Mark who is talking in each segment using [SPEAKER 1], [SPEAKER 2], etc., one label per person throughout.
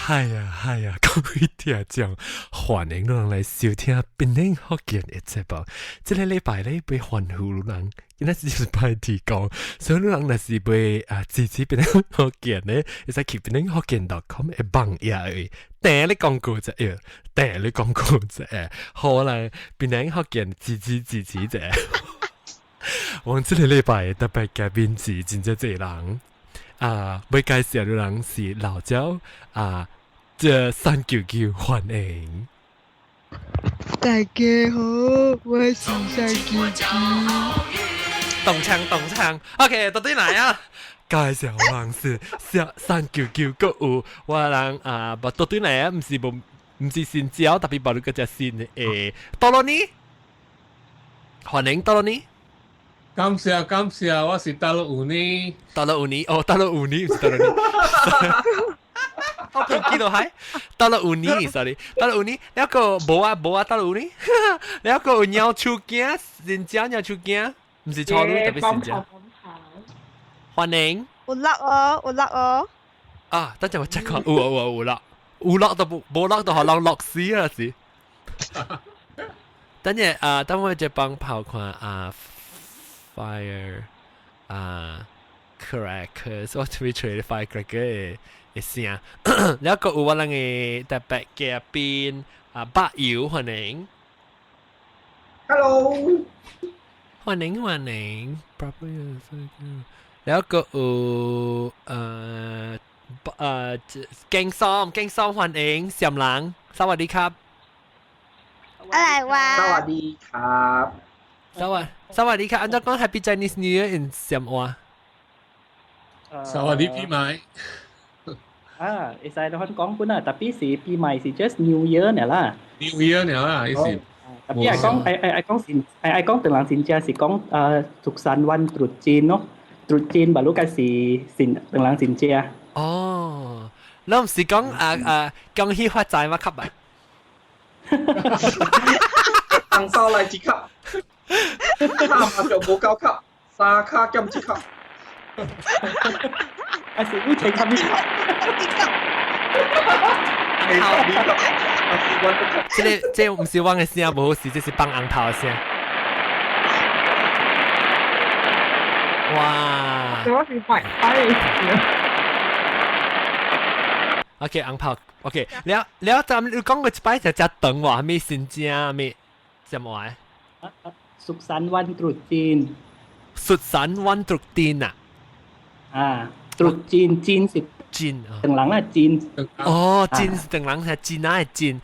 [SPEAKER 1] 係啊，各位聽眾，歡迎人來收聽檳城福建嘅節目。這個禮拜咧被歡呼人，今日是拜提供，所以人若是被支持檳城福建咧，會使去檳城福建.com 嘅網頁，訂你廣告啫，訂你廣告啫，可能檳城福建支持啫。我這個禮拜特別嘉賓是真正濟人。要介紹的人是老趙這399歡迎。
[SPEAKER 2] 大家好，我是399。
[SPEAKER 1] 動唱 ，OK， 到底嚟啊？介紹的人是399個有我人不到底嚟啊？唔是新椒，特別冇嗰隻新誒多羅尼，歡迎多羅尼。
[SPEAKER 3] 感謝，我是大陸烏尼，
[SPEAKER 1] 大陸烏尼，唔是大陸尼。我唔記得係大陸烏尼 ，sorry， 大陸烏尼，你一個冇啊，大陸烏尼，你一個鳥出鏡，新疆鳥出鏡，唔是錯路，特別新疆。歡迎。
[SPEAKER 2] 有落哦。
[SPEAKER 1] 啊，等陣我 check 下，有落都冇落到可能落死啦是。等陣等我只幫跑看Fire crackers， 我推出 firecracker 嘅聲，แล้วก็有我哋嘅特別嘉賓百瑤歡迎
[SPEAKER 4] ，Hello，
[SPEAKER 1] 歡迎，แล้วก็有แกงส้ม歡迎เสี่ยมหลังสวัสดีครับ
[SPEAKER 2] อะไรวะ
[SPEAKER 4] สวัสดีครับ
[SPEAKER 1] สวัสดีครับอันนี้ก็ Happy Chinese New Year in เสี่ยมอัว
[SPEAKER 3] สวัสดีปีใหม่
[SPEAKER 5] saya dah kong pun lah, tapi si P-Mai si just New Year ni lah.
[SPEAKER 3] New Year ni lah, isi.
[SPEAKER 5] Tapi ai kong tengah sinja si kong Suk San Wan ตรุษจีนเนาะตรุษจีนbaru kasih sin tengah sinja.
[SPEAKER 1] อ๋อแล้ว唔是講恭喜發財嗎ครับ啊
[SPEAKER 4] ตั้งเศร้าไรจิครับข้ามาจบโบเก้าครับซาค่าจำจิครับ
[SPEAKER 5] อาสิอุ้ยใช้คำนี้ครับ
[SPEAKER 4] ไอ้ข่าวนี้ครับอาสิวันครับ
[SPEAKER 1] 這唔是我嘅聲唔好事，這是放紅頭嘅聲。哇！
[SPEAKER 2] 我是拜
[SPEAKER 1] OK， 紅頭 OK， แล้วจำ你講個一擺就只等喎，係咪新疆咪什麼話？
[SPEAKER 5] สุขสันต์วันตรุษจีน
[SPEAKER 1] สุดสันต์วันตรุษจีน
[SPEAKER 5] ตรุษจีนจีนสิ
[SPEAKER 1] จีน
[SPEAKER 5] 等人啦จีน
[SPEAKER 1] 哦จีน等人係จีน係จีน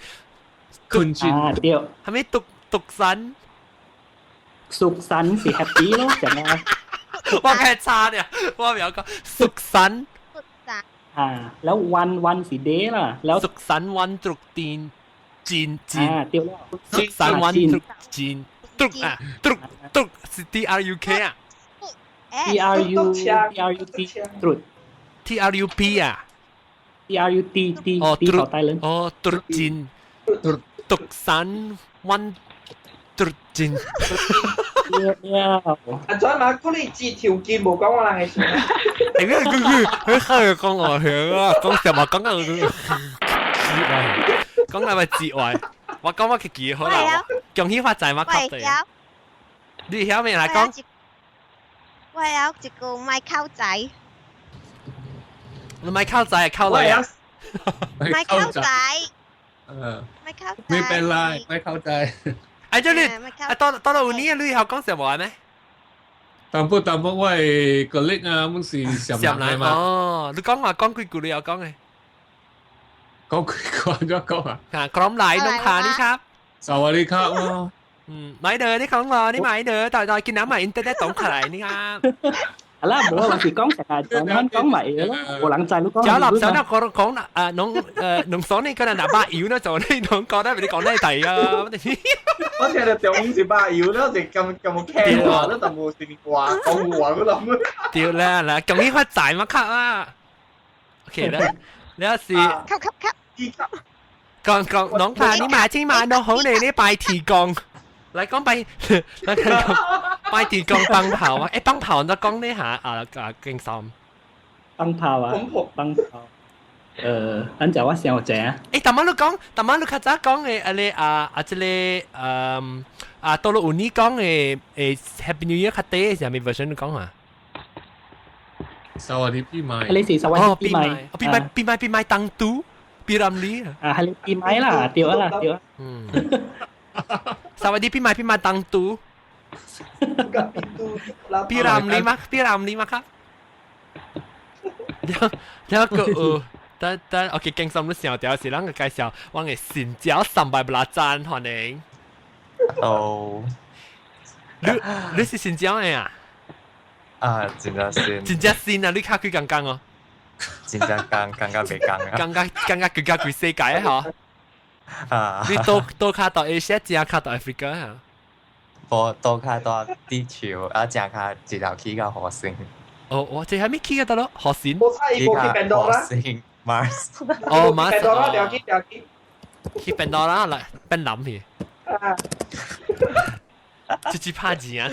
[SPEAKER 3] คุณจีน
[SPEAKER 5] เดียว
[SPEAKER 1] 係咪獨สัน
[SPEAKER 5] สุขสันต์สิแฮปปี้เนาะจังว่า
[SPEAKER 1] ว่าแค่差เนี่ยว่าไม่เอาก็สุขสันต์
[SPEAKER 5] แล้ววันสีเดย์ล่ะแล้ว
[SPEAKER 1] สุขสันต์วันตรุษจีน
[SPEAKER 5] เดียวแล้ว
[SPEAKER 1] สุขสันต์วันตรุษจีนตรุษ是 TRUK อ่ะ
[SPEAKER 5] TRUT ตรุษ
[SPEAKER 1] TRUP อ่ะ
[SPEAKER 5] TRUT ตีต่อใต้เลย
[SPEAKER 1] ตรุษจีนสุขสันต์วันตรุษจีน
[SPEAKER 4] อาจารย์มาเขาเลยจี條件冇講我冷嘅事
[SPEAKER 1] 佢講我響啊，講什麼講啊，講係咪節外？我講我幾好啦，恭喜發財嘛，確定。你曉未嚟講？
[SPEAKER 2] 我有一個麥溝仔，
[SPEAKER 1] 你咪溝仔係溝女啊？
[SPEAKER 2] 麥溝仔，麥溝仔，
[SPEAKER 3] ไม่เป็นไรไม่เข้าใจ
[SPEAKER 1] ไอ้เจ้านี่ตอนเราวันนี้你曉講什麼咩？
[SPEAKER 3] ตามพวกว่า個力啊，มัน是上來嘛？
[SPEAKER 1] 哦，你講話講幾句你有講嘅？
[SPEAKER 3] 講佢講啊？
[SPEAKER 1] พร้อมไหลน้องขานี่ครับ
[SPEAKER 3] สวัสดีครับ
[SPEAKER 1] 買เด้อนี่ของเรานี่買เด้อต่อยกินน้ำใหม่อินเทอร์เน็ตtổngขายนี่ครับ
[SPEAKER 5] là bố là chỉ con sẽ nó con mày đó của lăng trai lúc con
[SPEAKER 1] cháu làm sao nó con nông số này cái là ba yếu nó rồi đây nó con đó vì con đây thầy
[SPEAKER 4] 我聽到中午是巴妖啦，就咁聽話啦，就冇成話講話嗰諗。
[SPEAKER 1] 屌啦，咁呢塊債乜卡啊 ？OK 啦，你有時講น้องพานี่มาที่มาน้อง好你นี่ไป提供嚟講ไป提供幫跑啊！誒幫跑都講呢下經驗。
[SPEAKER 5] 幫跑啊！幫跑。咱就我想者啊，
[SPEAKER 1] 誒，但晚你較早講嘅，即個到咗有你講嘅Happy New Year 較低係咪 version 你講啊？
[SPEAKER 3] สวัสดีปีใหม่
[SPEAKER 5] 你是สวัสดีปีใหม่
[SPEAKER 1] ปีใหม่ตั้งตู้ปีรำลี
[SPEAKER 5] 係你ปีใหม่啦，對啦，對啦。
[SPEAKER 1] สวัสดีปีใหม่ตั้งตู้ปีรำลีมาครับแล้วก็但 OK 經心都想掉是啷個介紹我嘅新椒300不拉讚歡迎
[SPEAKER 6] 哦，
[SPEAKER 1] 你是新椒嘅啊？
[SPEAKER 6] 真正先，
[SPEAKER 1] 真正新啊！你卡佢剛哦，
[SPEAKER 6] 真正剛未講啊，
[SPEAKER 1] 剛佢佢世界啊嗬！你多卡到 Asia，正卡到 Africa 啊？
[SPEAKER 6] 多看到地球，正看一條去到火星，
[SPEAKER 1] 哦，我這還沒去到咯，火星。
[SPEAKER 4] 我差一步去變到
[SPEAKER 6] 火
[SPEAKER 4] 啦，
[SPEAKER 6] 星 Mars，
[SPEAKER 1] 哦，Mars
[SPEAKER 4] 變到啦，掉去，
[SPEAKER 1] 去變到啦，來變藍去。
[SPEAKER 4] 啊，
[SPEAKER 1] 自己拍錢啊，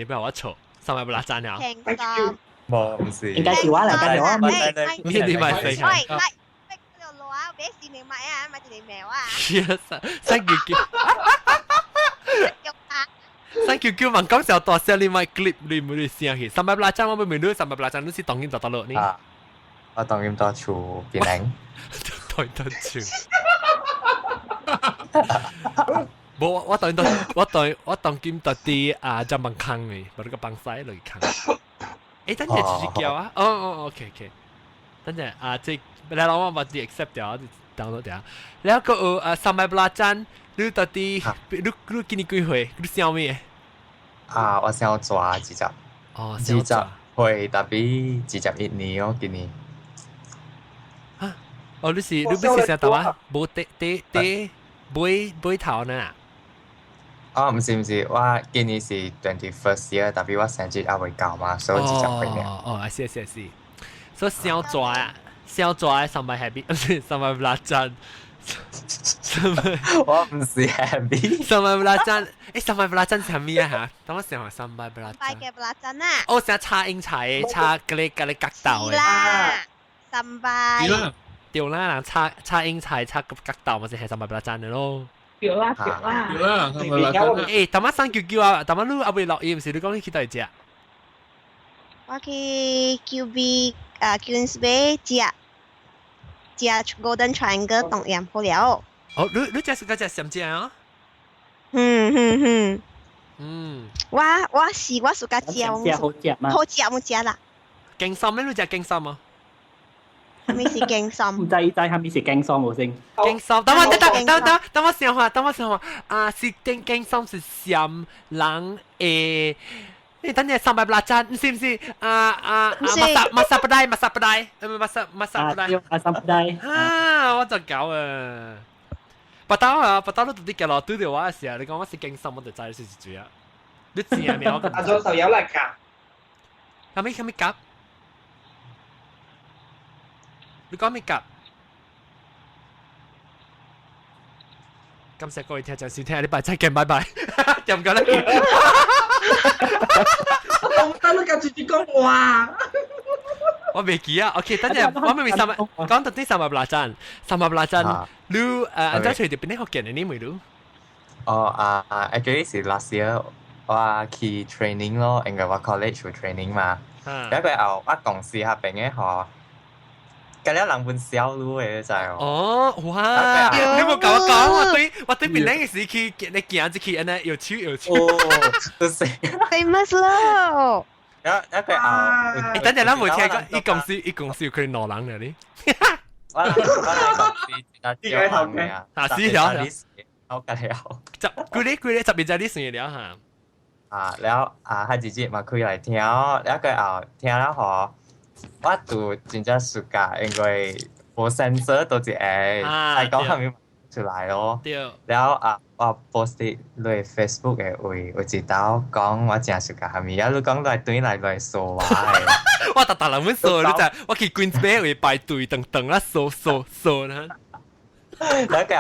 [SPEAKER 1] 不要我錯，300不拉讚了。
[SPEAKER 2] 聽
[SPEAKER 4] thank
[SPEAKER 2] 到
[SPEAKER 4] you，
[SPEAKER 6] 冇唔是，
[SPEAKER 5] 應該是我啦，但係我
[SPEAKER 1] 你買飛
[SPEAKER 2] 喂，喂，條路啊，俾錢你買啊，買條苗啊，
[SPEAKER 1] Thank you 叫問講時候大聲你買 clip 你唔會聲去，300不拉讚我唔明你300不拉讚你是當然就得咯你。
[SPEAKER 6] 我當然多處變領，
[SPEAKER 1] 對得住。冇，我當劍特啲就問坑嘅，把呢個幫曬嚟坑。誒，等陣直接叫啊！哦，OK，等陣即係你攞我把啲 accept 掉，download 掉。แล้วก็300不拉讚，你特啲你見你幾回？你想咩？
[SPEAKER 6] 我想抓20，
[SPEAKER 1] 哦
[SPEAKER 6] 20會特別21年哦，今年。
[SPEAKER 1] 哦，你不是成日話冇杯頭呢？
[SPEAKER 6] 唔是，我今年是 21st year，特別我生日也會搞嘛，所以20歲呢。
[SPEAKER 1] I see。所以小抓300 happy，300不拉讚。
[SPEAKER 6] 我唔是 happy。
[SPEAKER 1] 300不拉讚，300不拉讚係咩啊嚇？等我想下300不拉
[SPEAKER 2] 快
[SPEAKER 1] 讚。
[SPEAKER 2] 嘅不拉真啊，
[SPEAKER 1] 我成日叉英柴，叉嗰啲格豆嘅。
[SPEAKER 2] 啦，300，
[SPEAKER 3] ดี啦
[SPEAKER 1] 掉啦，叉英柴，叉格豆咪就係300不拉讚嘅咯。
[SPEAKER 3] ดี啦ทำอะไรกัน
[SPEAKER 1] 誒，等我生叫啊，等我錄阿貝落嘢，唔是你講你去到隻？
[SPEAKER 2] 我去 QB Queens Bay 只 Golden Triangle 東陽鋪了。
[SPEAKER 1] 哦，你隻是嗰隻什麼隻啊？
[SPEAKER 2] 我暑假食，
[SPEAKER 5] 好食嘛？
[SPEAKER 2] 好食冇食啦，
[SPEAKER 1] 勁心咩？你隻勁心啊？
[SPEAKER 2] 咩是勁
[SPEAKER 5] 唔
[SPEAKER 2] 心？
[SPEAKER 5] 知係咪是勁爽冇先？
[SPEAKER 1] 勁心，等我想下，是勁心是什人誒？你等陣300不拉讚，唔是馬薩不帶，馬薩不帶
[SPEAKER 5] 阿三代
[SPEAKER 1] 啊！我就搞啊！不到你到底叫落對條話嘅時候，你講我是勁心，我就知你是主啊！你知係咪我？
[SPEAKER 4] 阿左手有嚟㗎，
[SPEAKER 1] 係咪夾？你講咩夾？感謝各位聽眾收聽，禮拜再見，拜拜。又唔夠咧？
[SPEAKER 4] 我得啦，直接講哇！
[SPEAKER 1] 我未記啊。OK，等陣我明明講到啲300不拉讚，你安怎找到邊啲學見嘅呢？未รู้
[SPEAKER 6] actually 是 last year 我去 training 咯，應該我 college 去 training 嘛。แล้วก็เอาว่า公司下邊嘅學。咁了人本小路嘅就係
[SPEAKER 1] 哦，哇！你冇教我講，我對邊兩個時期你行一去，安尼又超。
[SPEAKER 6] 都是。
[SPEAKER 2] famous 咯。
[SPEAKER 6] แล้ว佢เอา
[SPEAKER 1] 等陣啦，冇聽過，依公司佢攞人嚟呢？
[SPEAKER 6] 我嚟公司就叫行嘅啊，เอากันแล้ว
[SPEAKER 1] 佢哋特別就係呢樣嘢了嚇。
[SPEAKER 6] แล้ว他直接มาคุย嚟聽，แล้ว佢เอา聽แล้วห我讀真正暑假應該冇 sensor 到只係講係咪出來咯。แล้ว我 post 喺 Facebook 嘅會知道講我真暑假係咪，一路講來對來數話嘅。
[SPEAKER 1] 我特人們數，你就我去 Queens Bay 會排隊等啦，數啦。
[SPEAKER 6] แล้วก็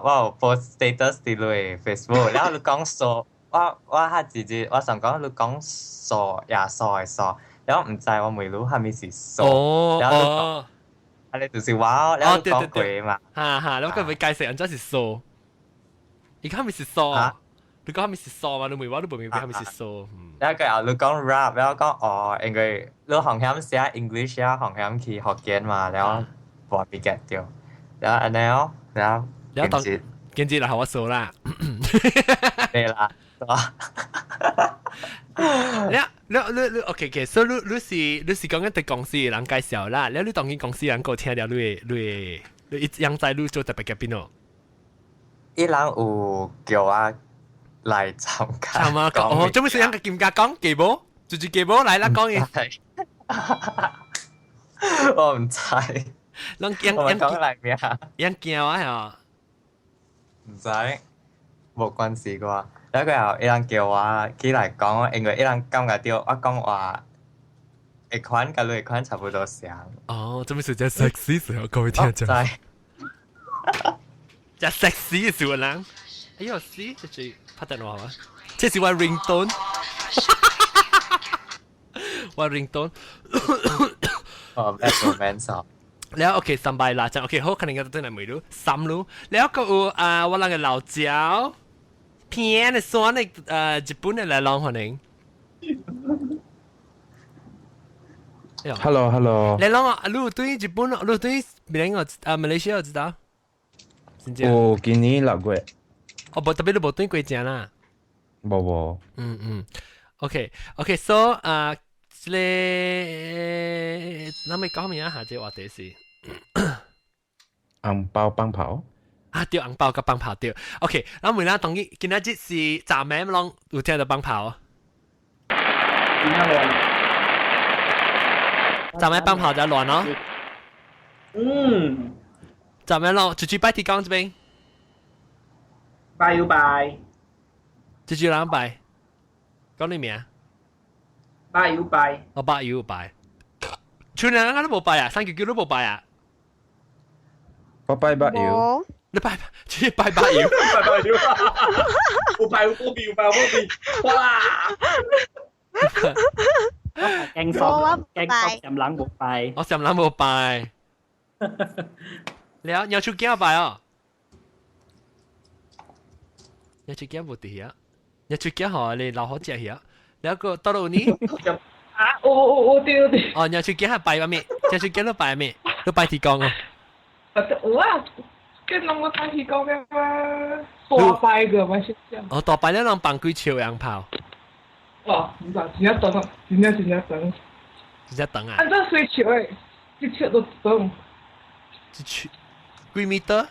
[SPEAKER 6] 我 post status 喺 Facebook，แล้ว你講數，我係直接我想講你講數也數係數。แล้ว唔知我ไม่รู้係咪是數，แล้ว你就是話แล้ว講句嘛，
[SPEAKER 1] แล้วก็ไป介紹人真係數，而家咪是數，你講咪是數嘛？你唔係話你唔係咪是數？
[SPEAKER 6] แล้วก็你講 rap แล้วก็因為你學響寫 English 啊，學響去學見嘛，แล้วบอกไปแกะเดียวแล้วอันแล้ว
[SPEAKER 1] 跟住嚟學我數啦，
[SPEAKER 6] 對啦，
[SPEAKER 1] 你 OK， 所以你是講緊對公司嘅人介紹啦，แล้ว你當然公司人個聽了你樣仔你做特別嘅邊咯？
[SPEAKER 6] 伊人有叫我嚟參加，
[SPEAKER 1] 做咩事人嘅兼夾講記冇？住記冇嚟啦講嘢。
[SPEAKER 6] 我唔知，
[SPEAKER 1] 我
[SPEAKER 6] 講嚟咩啊？
[SPEAKER 1] 人叫啊係
[SPEAKER 6] 唔使，冇關事啩。แล้วก็伊人叫我起來講，因為伊人感覺到我講話，一款跟你一款差不多像。
[SPEAKER 1] 哦，做咩事真 sexy 時候各位聽眾。就 sexy 嘅時候人，哎呦死，這是拍得落嘛？這是我 ringtone， 我 ringtone。
[SPEAKER 6] 哦，bad romance 哦。
[SPEAKER 1] แล้วโอเคสบายละจังโอเคเขาคะแนนกันตั้งแต่ไม่รู้ซ้ำรู้แล้วก็ว่าเรา嘅老椒偏嘅酸嘅日本嘅嚟ลอง可能
[SPEAKER 7] Hello，
[SPEAKER 1] 你ลอง啊你對日本你對邊個馬來西亞知道
[SPEAKER 7] 我今年6月
[SPEAKER 1] 哦不特別你冇對國家啦
[SPEAKER 7] 冇
[SPEAKER 1] OK so 呢咱咪講咩啊下隻話題是
[SPEAKER 7] 紅包幫跑
[SPEAKER 1] 啊對紅包กับ幫跑對 OK 咱咪啦當然今日是站咩攏有聽到幫跑站咩幫跑就亂咯站咩咯住拜地講這邊
[SPEAKER 4] 拜要拜
[SPEAKER 1] 住人拜講你名
[SPEAKER 4] 拜要拜
[SPEAKER 1] 我拜要拜全人都冇拜啊三叫都冇拜啊
[SPEAKER 7] 我拜要
[SPEAKER 1] 你拜只拜要
[SPEAKER 4] 我拜我比哇
[SPEAKER 5] แกงส้มจำหลังบุกไป
[SPEAKER 1] 我จำ諗冇拜แล้ว有出鏡拜哦有出鏡冇地啊有出鏡好你老好食嘢แล้วก็ตลอดนี้
[SPEAKER 2] โอ้對
[SPEAKER 1] 哦有出鏡係拜咩有出鏡都拜咩都拜地講哦
[SPEAKER 2] 哇跟啷個拜地講嘅嘛大拜嘅嘛先
[SPEAKER 1] 哦大拜咧啷放幾條洋炮
[SPEAKER 2] 哦唔知真係等啊真係等
[SPEAKER 1] 真係等啊
[SPEAKER 2] 按照水球誒一切都等
[SPEAKER 1] 一條幾米多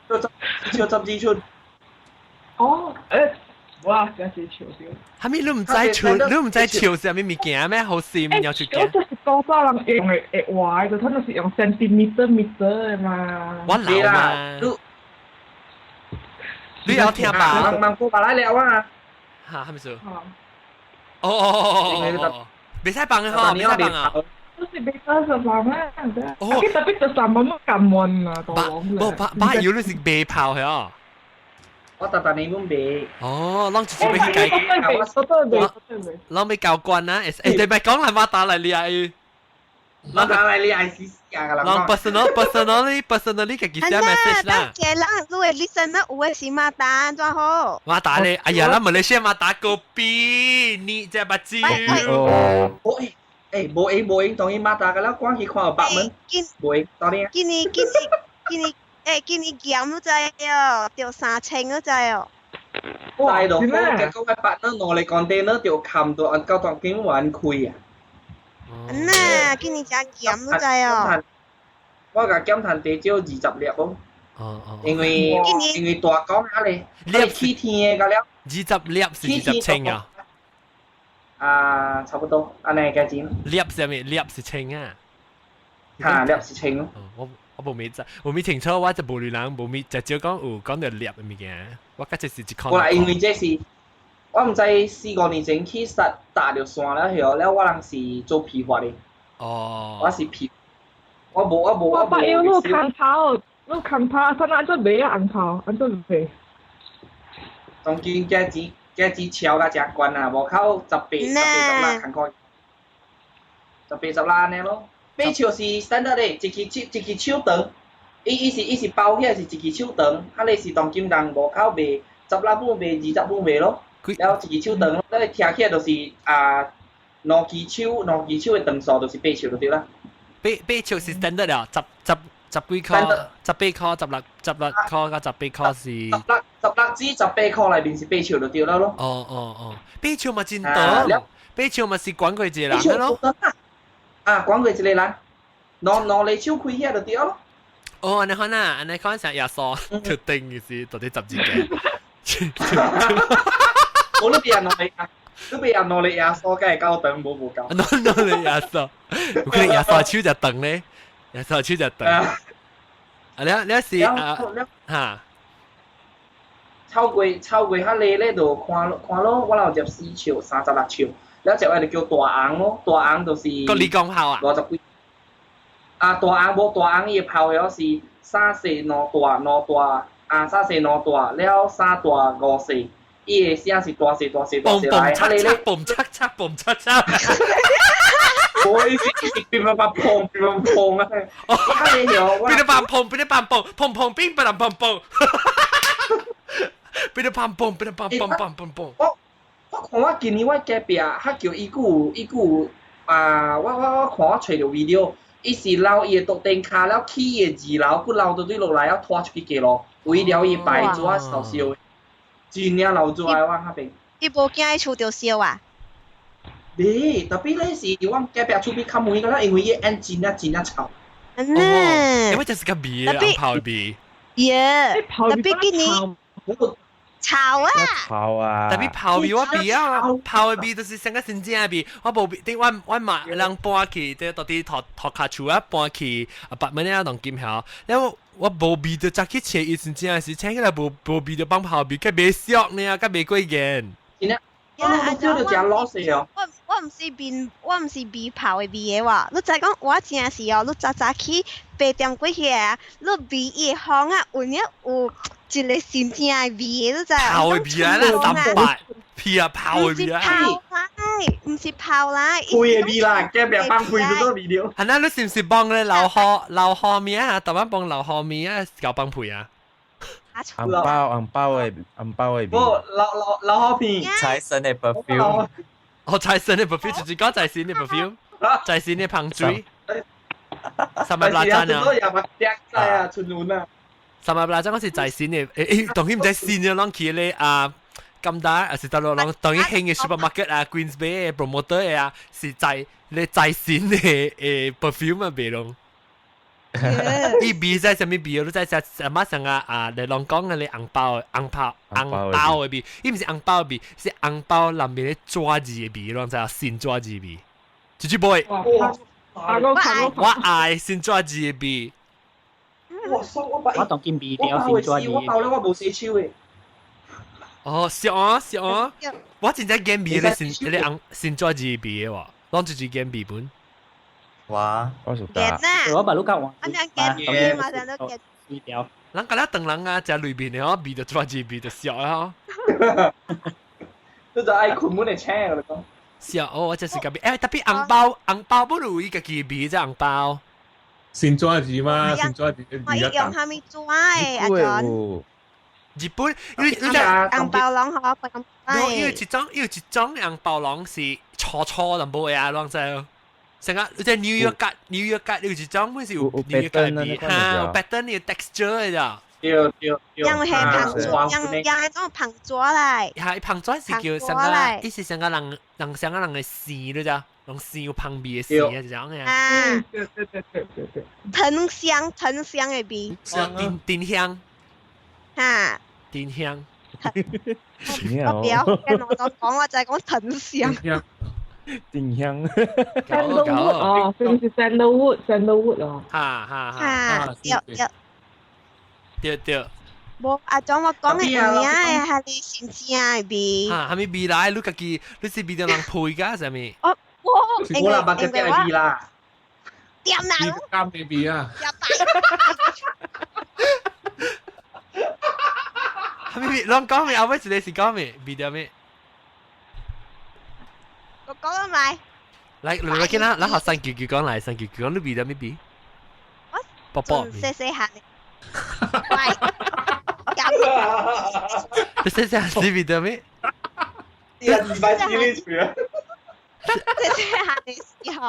[SPEAKER 4] 就十幾寸
[SPEAKER 2] 哦哇真係潮少
[SPEAKER 1] 係咪你唔知潮是咩物件咩好閃有出鏡
[SPEAKER 2] 我就是高大人用嘅畫就佢哋是用 centimeter 嘛
[SPEAKER 1] 我老嘛你有聽吧
[SPEAKER 4] 問過馬來了啊
[SPEAKER 1] 嚇係咪先哦別使放嘅嗬別使放啊
[SPEAKER 2] 都是別得十萬啦哦特別就3萬乜咁悶啊
[SPEAKER 1] 把要你是白炮係啊
[SPEAKER 4] 我特特你唔俾
[SPEAKER 1] 哦啷直接俾佢計啷俾教官啊誒你咪講係馬打嚟你啊
[SPEAKER 4] 馬打嚟你係試下㗎啦
[SPEAKER 1] 啷 personally 嘅幾隻 message 啦
[SPEAKER 2] 嘅人如果 listen 有嘅是馬打最好
[SPEAKER 1] 馬打你哎呀啦馬來西亞馬打個邊你隻把豬
[SPEAKER 4] 冇當然馬打㗎啦關係看有白蚊冇當然
[SPEAKER 2] 今年減都滯哦，掉3000都滯哦。
[SPEAKER 4] 大到嗰個白蚊攞嚟container掉冚到按交當經玩開啊！
[SPEAKER 2] 嗱，今年真減都滯哦。
[SPEAKER 4] 我個減碳地少20粒咯。因為大講下咧，你天嘅㗎了。
[SPEAKER 1] 20粒是20千啊？
[SPEAKER 4] 差不多，安尼嘅錢。
[SPEAKER 1] 粒是咩？粒是千啊？
[SPEAKER 4] 嚇，粒是千咯。
[SPEAKER 1] 我冇清楚，我就無亂人冇就照講有講到粒嘅物件，我家只是一看。
[SPEAKER 4] 我因為這是我唔知4-5年前去實打條線了後，了我人是做批發的。
[SPEAKER 1] 哦。
[SPEAKER 4] 我是批，我冇。
[SPEAKER 2] 我把要路看跑，他那做咩啊？紅跑，安做咩？
[SPEAKER 4] 當見價錢超甲正關啊！無靠18啦，看看18啦呢咯。八笑是 standard 咧，一支手长，伊是包起来是一支手长，啊咧是当金人无口卖，16本卖20本卖咯，然后一支手长，咧听起来就是两支手的长数就是八笑就对啦。
[SPEAKER 1] 八笑是 standard 了，十幾箍，18箍，16箍加18箍是
[SPEAKER 4] 16至18箍內面是八笑就對啦咯。
[SPEAKER 1] 哦，八笑嘛真長，八笑嘛是管過一個人嘅咯。
[SPEAKER 4] 管過一個人，兩個手開遐就對咯。
[SPEAKER 1] 哦，安尼看啊，安尼看成耶穌，就定嘅是到底10幾個。
[SPEAKER 4] 我呢邊人嚟啊！你俾人攞嚟耶穌，梗係夠長，冇夠。
[SPEAKER 1] 攞嚟耶穌，有可能耶穌手就長咧，耶穌手就長。你是嚇？
[SPEAKER 4] 超過遐利咧，就看咯，我有接4笑、36笑，แล้ว接係就叫大昂咯，大昂就是
[SPEAKER 1] 個李光炮啊
[SPEAKER 4] ，50幾。大昂冇大昂，伊炮嘅是3細2大，3細2大，了3大5細。伊個聲是大細來，啊你咧，
[SPEAKER 1] 嘣嚓，
[SPEAKER 4] 我意思是乒乓乓啊！啊你有，
[SPEAKER 1] 乒乓乓，砰乒乓乓，乒乓乓。
[SPEAKER 4] 我看我今年我隔壁，佢叫伊句，我看我找到 video， 伊是撈伊個獨頂卡，了起伊個2樓，佢撈到對落來，了拖出去街咯，為了伊擺咗少少。真正留住來我那邊。
[SPEAKER 8] 伊無驚伊厝着燒啊？
[SPEAKER 4] 袂，特別咧是我隔壁厝邊較門個啦，因為伊按真正臭。
[SPEAKER 1] 因為這是個味，泡味。
[SPEAKER 8] 耶，特別今年臭啊！
[SPEAKER 1] 特別泡味我味啊，泡味就是成個真正嘅味。我無頂我買人搬去，即係到啲托卡厝啊，搬去8蚊啊，當金條，然後。我無味就去切伊真正是請起來無味就幫泡味，佢袂俗呢，佢袂過癮。
[SPEAKER 8] 我唔是味泡嘅味嘅喎，你就係講我真是哦，你早去8點過去啊，你味伊香啊，有一個真正嘅味，你就
[SPEAKER 1] 泡嘅味啊，那300屁啊，泡嘅味啊，
[SPEAKER 8] 唔是泡啦，
[SPEAKER 4] 配嘅味啦，隔壁幫配咗多味料。
[SPEAKER 1] 係啦，你是唔是幫你留河面啊？台灣幫留河面啊，搞幫配啊？
[SPEAKER 7] 紅包嘅味。
[SPEAKER 4] 不，留河片。
[SPEAKER 6] 財神嘅 perfume。
[SPEAKER 1] 財神嘅 perfume 就是講財神嘅 perfume，財神嘅香水。三百八盞啊！
[SPEAKER 4] 都有物隻啊，春暖啊！
[SPEAKER 1] 三百八盞嗰時財神嘅，當然唔使線啊，啷起咧啊！咁大，還是到啷當然興嘅 supermarket 啊 ，Queens Bay 嘅 promoter 啊，是你在線嘅perfume 啊，別咯。伊味在什麼味？你在什麼上啊？你啷講嘅你紅包嘅味，伊唔是紅包嘅味，是紅包裡面嘅抓字嘅味，啷就鮮抓字味。Gigi boy，我愛鮮抓字嘅味。
[SPEAKER 5] 我當見味條鮮抓字。
[SPEAKER 4] 我爆咗我冇4超嘅。
[SPEAKER 1] 哦，食啊！我真正見味咧，先抓字味嘅喎，當住見味本。
[SPEAKER 6] 哇！
[SPEAKER 7] 我熟得。
[SPEAKER 5] 我把路講完。
[SPEAKER 8] 我想見味，馬上都見
[SPEAKER 5] 味條。
[SPEAKER 1] 人家等人啊，食裏邊嘅嗬，味就抓字味就食啊！
[SPEAKER 4] 你就愛困滿嚟請我哋講。
[SPEAKER 1] 食哦，我真是咁味。特別紅包不如伊個記味啫，紅包。
[SPEAKER 3] 先抓字嘛，先抓字。
[SPEAKER 8] 我一樣係咪抓嘅阿 John？
[SPEAKER 1] 日本，因為
[SPEAKER 8] 紅包郎嗬，咁
[SPEAKER 1] 因為一種紅包郎是粗淡薄嘅啊，啷就成個即係紐約格有一種，本是有紐約格味，嚇 ，pattern 有 texture 嘅咋。
[SPEAKER 4] 對。
[SPEAKER 8] 因係膨抓，因係種膨抓嚟。
[SPEAKER 1] 係膨抓是叫成個，伊是成個人嘅絲咧咋，用絲有膨味嘅絲嘅種嘅。
[SPEAKER 8] 啊，藤香嘅味。
[SPEAKER 1] 丁香。
[SPEAKER 8] 嚇。
[SPEAKER 1] 丁香。
[SPEAKER 8] 我不要跟我講，我就係講藤香。
[SPEAKER 7] 丁香。
[SPEAKER 2] Sandalwood 哦，是唔是 Sandalwood 哦？
[SPEAKER 1] 對。
[SPEAKER 8] 冇阿總我講嘅嘢係你先知啊味。
[SPEAKER 1] 係咪味來？你自己你是味到人配㗎，係咪？
[SPEAKER 8] 我
[SPEAKER 4] 啦，把隻嘅味啦。
[SPEAKER 8] 點啦？
[SPEAKER 3] 啱嘅味啊！
[SPEAKER 1] 係咪啷講咩？後尾你是講咩？味到咩？
[SPEAKER 8] 我講咗咪？
[SPEAKER 1] 嚟見啦，嗱學生叫講嚟，生叫講你比得咩比？波波，
[SPEAKER 8] 細細下你，
[SPEAKER 1] 你細細下你比得咩？
[SPEAKER 4] 你係200字呢條啊？
[SPEAKER 8] 細細下你時候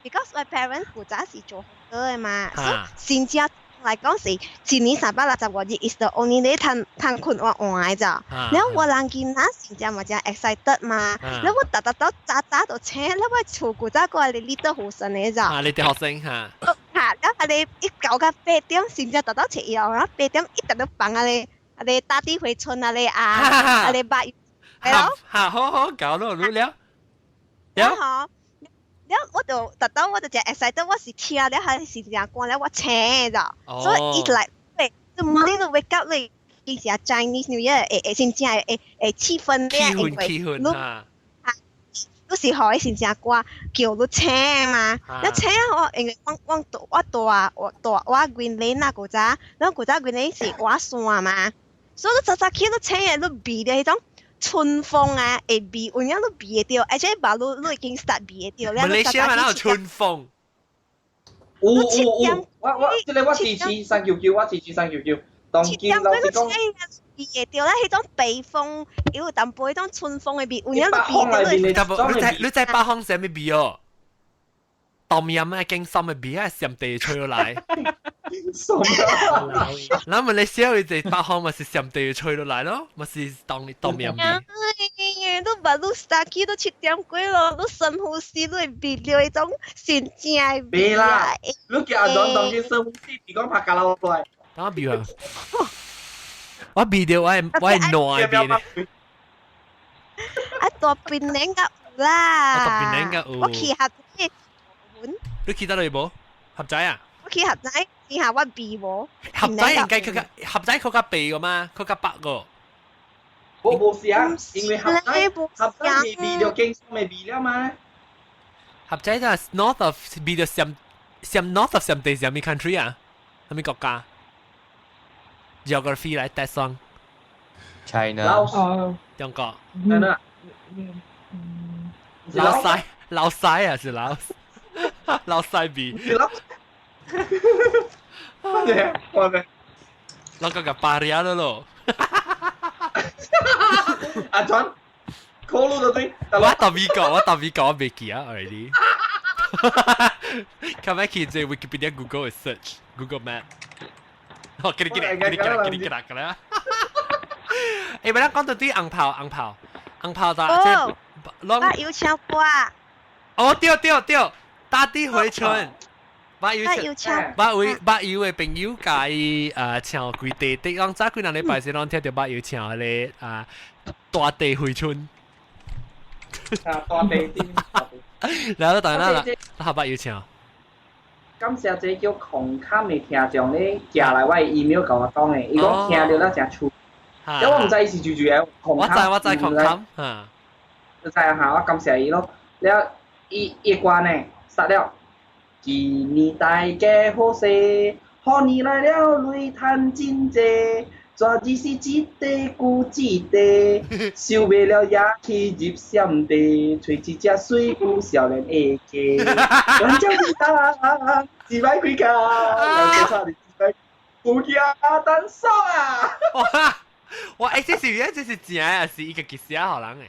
[SPEAKER 8] ，because my parents 負責是做好多嘅嘛，所以先至嚟講是前年360個日 is the only day 攤困我愛咋，然後我人見啦，先至咪就 excited 嘛，然後我特到渣到車，然後我坐古仔過嚟呢都好神嘅咋。
[SPEAKER 1] 你哋學生嚇。
[SPEAKER 8] 然後你一搞個8點，先至特到車以後，然後8點一特到放你打啲回春你你8月，係咯。
[SPEAKER 1] 好搞咯，
[SPEAKER 8] 然後我就特登我就只 excited 我是聽了係是這樣講了我請咋，所以一來喂，就冇呢個 wake up 你其實 Chinese New Year 先至係氣氛咧，
[SPEAKER 1] 氣氛嚇，
[SPEAKER 8] 都是可以先至歌叫你請嘛，一請我因為我 Green Lane 那個咋，然後嗰隻 Green Lane 是我山嘛，所以早起都請嘢都避嘅嗰種。春風啊，會避，有影都避得掉，而且把路已經 start 避得掉咧。
[SPEAKER 1] 馬來西亞咪哪有春風？
[SPEAKER 4] 我即係我支持399，我支持399。當見老師講，
[SPEAKER 8] 避得掉咧，迄種北風有淡薄迄種春風嘅避，有影都避得掉。
[SPEAKER 1] 你在北方寫咩避哦？當面咩經心嘅避啊，上地吹落嚟。嗱，馬來西亞佢哋北方咪是上地吹落嚟咯，咪是當面避。
[SPEAKER 8] 都把路 start 都7點幾咯，都深呼吸都會避掉迄種先正
[SPEAKER 4] 避啦。你叫阿當當見深呼吸，別講拍卡拉 OK。
[SPEAKER 1] 等我避啊！我避掉我係內邊嘅。
[SPEAKER 8] 啊，大邊領嘅有啦。
[SPEAKER 1] 大邊領嘅有。
[SPEAKER 8] 我去合仔。
[SPEAKER 1] 你去得嚟冇？合仔啊？
[SPEAKER 8] 我去合仔，之後我避冇。
[SPEAKER 1] 合仔應該合仔佢個避個嘛，佢個白個。
[SPEAKER 4] 我冇事啊，因為合仔未避掉經未避了嘛。
[SPEAKER 1] 合仔就係 north of 避掉上 north of 上地上咩 country 啊？係咩國家 ？Geography 嚟 test on。
[SPEAKER 6] China。
[SPEAKER 1] 中國。老西啊，是老西避。我個個巴利亞咯。
[SPEAKER 4] 阿 John，call 到對。
[SPEAKER 1] 我特別講未記啊 already。咁樣其實 Wikipedia Google search Google Map。我記得㗎啦。誒，咪啦講到啲硬炮咋？
[SPEAKER 8] 哦，我有唱歌。
[SPEAKER 1] 哦，對，打啲回春。我有嘅朋友介意唱幾地的，講早幾兩禮拜先講聽到我有唱咧大地回春。
[SPEAKER 4] 大地啲。
[SPEAKER 1] 然後當然啦，下巴有唱。
[SPEAKER 4] 感謝這叫狂侃嘅聽眾咧，寄來我 email 甲我講嘅，伊講聽到咱誠趣。因為我唔知伊是住嘅狂侃。
[SPEAKER 1] 我知狂侃嚇。
[SPEAKER 4] 就知啊嚇，我感謝伊咯。了伊關呢，殺了。今年大家好勢，賀年來了雷嘆真濟，抓只是一地固一地，收袂了也去入閃地，吹一隻水龜少年會家，人家是打幾百塊價，人家是有驚單爽啊！
[SPEAKER 1] 哇！這是真啊，是一個吉寫好人誒。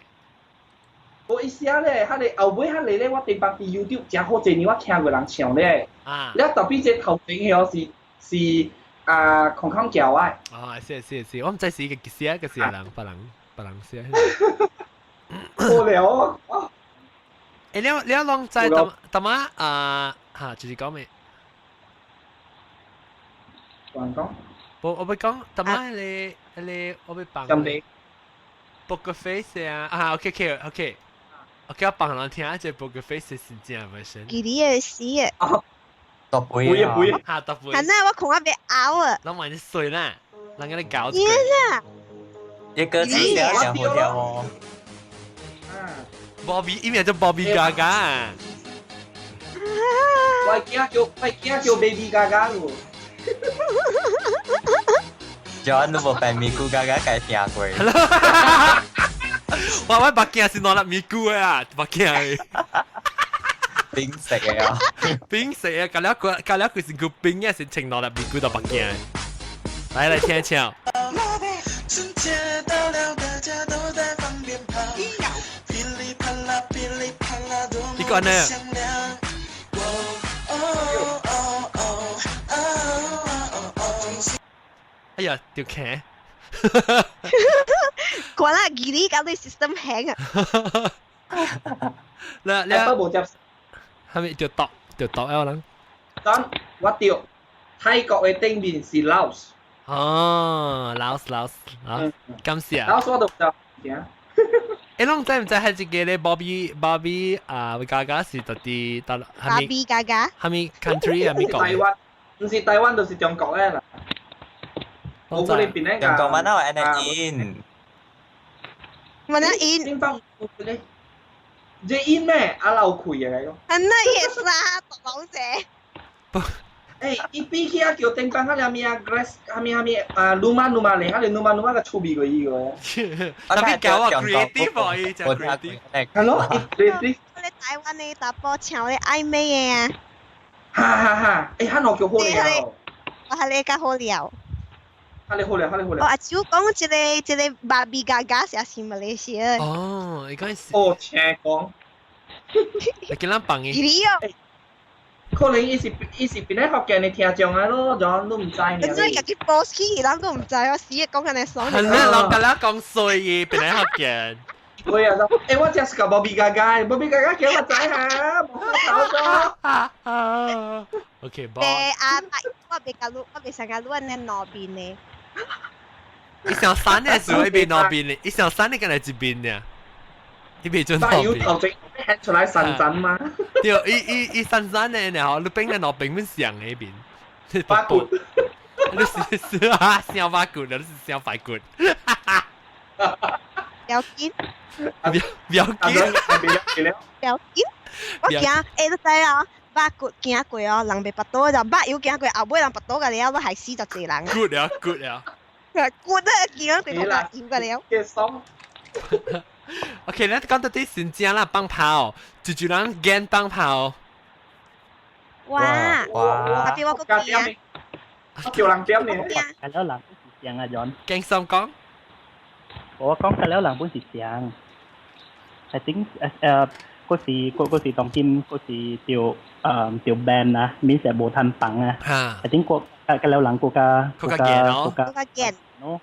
[SPEAKER 4] 我一寫咧，佢哋後尾佢哋咧，我哋放啲 YouTube 真好濟年，我聽過人唱咧。啊！你特別隻頭前嘅是康康教啊。
[SPEAKER 1] 哦，是，我唔知是一個寫個是人，別人寫。
[SPEAKER 4] 無聊啊！
[SPEAKER 1] 誒，你攏知點啊？就是講咩？
[SPEAKER 4] 講。
[SPEAKER 1] 我講點啊？你我要幫你。Poker Face 啊，OK，我幫人聽下Poker Face 是真係咪先？
[SPEAKER 8] 佢啲嘢死啊！
[SPEAKER 6] 特別
[SPEAKER 1] 啊！嚇特別。
[SPEAKER 8] 係啦，我恐嚇被咬啊！
[SPEAKER 1] 諗埋啲水啦，諗緊你搞。
[SPEAKER 8] 嘢啦！
[SPEAKER 6] 一個字寫兩條喎。
[SPEAKER 1] Bobby，呢名叫 Bobby Gaga。
[SPEAKER 4] 我驚叫 Baby Gaga 喎。
[SPEAKER 6] John 都冇扮咪咕嘎嘎介聽過。
[SPEAKER 1] 我目鏡是攞粒咪菇啊，目鏡。
[SPEAKER 6] 冰食嘅啊，
[SPEAKER 1] 冰食啊，隔了佢是個冰嘅，是情攞粒咪菇到目鏡。來聽一聽。
[SPEAKER 9] 春節到了，大家都在放鞭炮，噼里啪啦，噼里啪啦，多麼響亮。
[SPEAKER 1] 哎呀，條頸。
[SPEAKER 8] 關啦，記你搞到 system hang 啊！
[SPEAKER 1] 你
[SPEAKER 4] 不無接。
[SPEAKER 1] 係咪條度有人？
[SPEAKER 4] 咁我調泰國嘅頂面是老師。
[SPEAKER 1] 哦，老師啊，感謝。
[SPEAKER 4] 老師我都就行。
[SPEAKER 1] 誒，攏知唔知係一個咧？Bobby 啊，會加是特啲得係咪
[SPEAKER 8] ？Bobby 加加。
[SPEAKER 1] 係咪 country 係咪講？
[SPEAKER 4] 台灣，唔是台灣就是中國咧啦。我嗰邊咧
[SPEAKER 6] 中國mana anak in。mana
[SPEAKER 8] in？
[SPEAKER 4] 邊方咧？即in 咩？阿劉奎啊嚟咯。
[SPEAKER 8] anak yes 啦，獨佬姐。
[SPEAKER 4] 誒，伊比起啊叫頂班，佢哋咪啊 grass，係咪啊 luma 嚟，佢哋 luma 嘅出邊個依個。
[SPEAKER 1] 特別搞啊 creative 喎，依隻 creative。
[SPEAKER 4] 係咯 ，creative。
[SPEAKER 8] 我哋台灣嘅打波場咧曖昧嘅啊。
[SPEAKER 4] 哈，誒，佢我叫好料。
[SPEAKER 8] 我係你家好料。
[SPEAKER 4] 佢哋好料。
[SPEAKER 8] 哦，阿超講一個芭比嘎嘎是馬來西亞。
[SPEAKER 1] 哦，應該是。
[SPEAKER 4] 哦，請講。
[SPEAKER 1] 你見人放嘅。
[SPEAKER 4] 可能伊是邊咧學嘅你聽眾啊咯，仲都唔知呢。
[SPEAKER 8] 咁所以家己 boss 起，人都唔知我死講緊你爽。
[SPEAKER 1] 係咧，我隔啦講衰嘅，邊咧學嘅？
[SPEAKER 4] 會啊，誒，我只是個 Bobby 嘎嘎叫我仔下，冇搞咗。
[SPEAKER 1] OK，
[SPEAKER 8] boss。我別成日攞人攞邊呢？
[SPEAKER 1] 你上山嘅時候一邊攞邊呢？你上山你跟嚟一邊呢？你別準攞邊。
[SPEAKER 4] 但係要頭整吃出來神神嘛？
[SPEAKER 1] 對，伊神神嘅，然後你邊嘅攞邊邊上嘅邊。
[SPEAKER 4] 八骨。
[SPEAKER 1] 你是啊，小八骨，你是小白骨。
[SPEAKER 8] 表見。
[SPEAKER 1] 表見。
[SPEAKER 8] 我驚誒，你知啊？八骨驚過哦，人被拔刀就八要驚過，後尾人拔刀嘅了，都係死就濟人。
[SPEAKER 1] good 啊！
[SPEAKER 8] 骨都驚過個牙閹個了。
[SPEAKER 4] 嘅爽。
[SPEAKER 1] OK， 咱講到啲新疆啦，放炮，就人驚放炮。
[SPEAKER 8] 哇！特別我個驚啊！
[SPEAKER 4] 叫人驚呢？
[SPEAKER 5] กันแล้วหลังเป็นสีเสียงอ่ะย้อน
[SPEAKER 1] 驚心講。
[SPEAKER 5] 我講กันแล้วหลังเป็นสีเสียง I think ก็สีต้องกินก็สีเตียวแบนนะมีแต่โบทันปังอ่ะ I think กันแล้วหลังก็เนาะ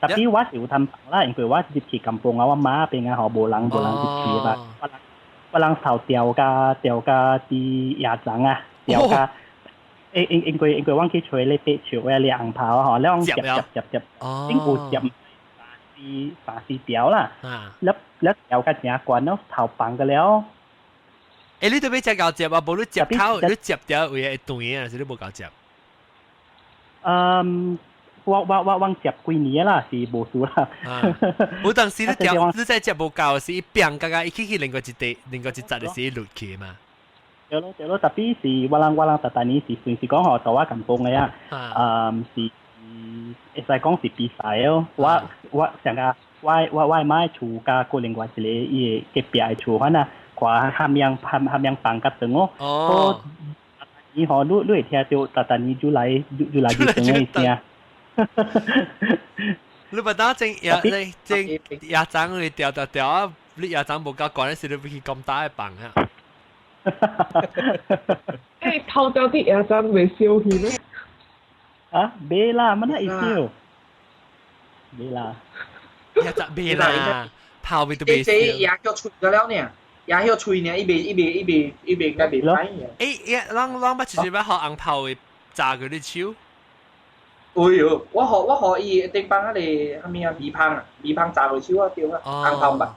[SPEAKER 5] tapiว่าสิวทำปังละเองคือว่าจิตขี่กำปงเอาว่าม้าเป็นไงหอโบราณจิตขี่แบบว่าลังสาวเตียวกาตียาจังอ่ะเตียวกาเองก็ว่างคิดช่วยเลยเปะช่วยเลยอ่างเผาหอแล้วอ่างจับติ้งกูจับฝาสีเตียวล่ะแล้วเตียวกันเนี่ยกว่าเนาะเผาปังกันแล้ว
[SPEAKER 1] 你對邊隻搞接啊？無你接頭，你接掉會係斷嘅，還是你冇搞接？
[SPEAKER 5] ว่างจับกุยนี้ล่ะสิโบสูล่ะ
[SPEAKER 1] 我當時你在接無夠是一邊剛剛一起另外一集的是落去嘛。
[SPEAKER 5] 對咯，特別是ว่าลังแต่ตอนนี้สิส่วนสิ講หอแต่ว่ากำปงเลยอ่ะสิใส่講是比賽哦ว่า成個ว่าไม้ชูกา個另外一個伊嘅比賽ชู佢น่ะกว่าห้ามยังปังกับตึง哦นี่หอด้วยเทียเดียวแต่ตอนนี้อยู่ไหลอยู่ตึงไอ้เสีย
[SPEAKER 1] 你唔當正牙踭會掉，你牙踭冇夠趕嗰時，你會去咁大嘅棒啊！
[SPEAKER 2] 誒，偷掉啲牙踭未燒起咩？
[SPEAKER 5] 啊，未啦，乜都未燒，未啦，
[SPEAKER 1] 牙踭未啦，泡未都未燒。
[SPEAKER 4] 這牙腳脆咗了呢，牙腳脆呢，一邊嘅未開嘅。
[SPEAKER 1] 誒，啷乜直接學硬泡會炸佢啲手？
[SPEAKER 4] 哎喲，我學伊頂幫佢哋係咪啊？米香炸落手啊，對啊，硬泡吧。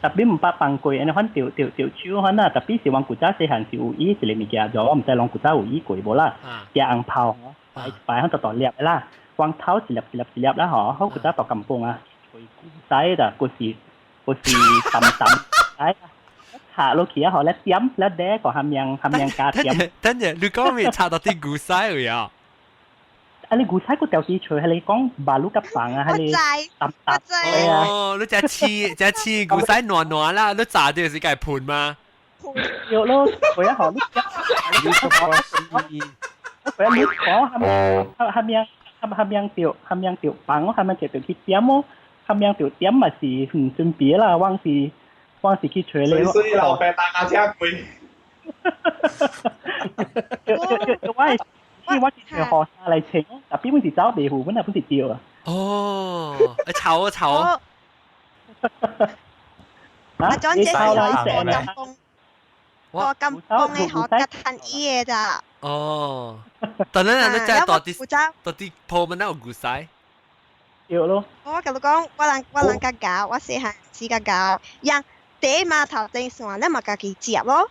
[SPEAKER 5] tapi 唔八ปังกุยอันนั้น條超可能 tapi 是往古早細行是有伊一個物件咗，我唔知講古早有伊鬼無啦，隻硬泡擺喺度ต่อเรียบ啦，วางเท้าสิ粒啦嗬，เขา古早ต่อกำปง啊，吹古仔的故事ต่下落去啊，嗬，แล้ว點แล้วแดก็ทำยังการ點。
[SPEAKER 1] 等陣，你講咩插到啲古仔去啊？
[SPEAKER 5] 你古仔個掉啲錘係你講馬路夾房啊，係你揼
[SPEAKER 1] 哦，你只古仔暖啦，你炸掉是該盤嗎？
[SPEAKER 5] 有咯，佢一行你佢一講係咪掉棒咯，係咪就掉啲點咯，係咪掉點咪是唔準備啦，往時去錘你咯。
[SPEAKER 4] 所以老闆大家車貴。
[SPEAKER 5] 我之前學下嚟請，但邊本是走地湖，本係本是掉啊。
[SPEAKER 1] 哦，炒啊！
[SPEAKER 8] 阿莊姐係我咁幫你學嘅吞嘢咋？
[SPEAKER 1] 哦，但係你真係到啲鋪乜有故仔？
[SPEAKER 5] 有咯。
[SPEAKER 8] 我同你講，我能家教，我細漢時家教，讓第碼頭正線，你咪家己接咯，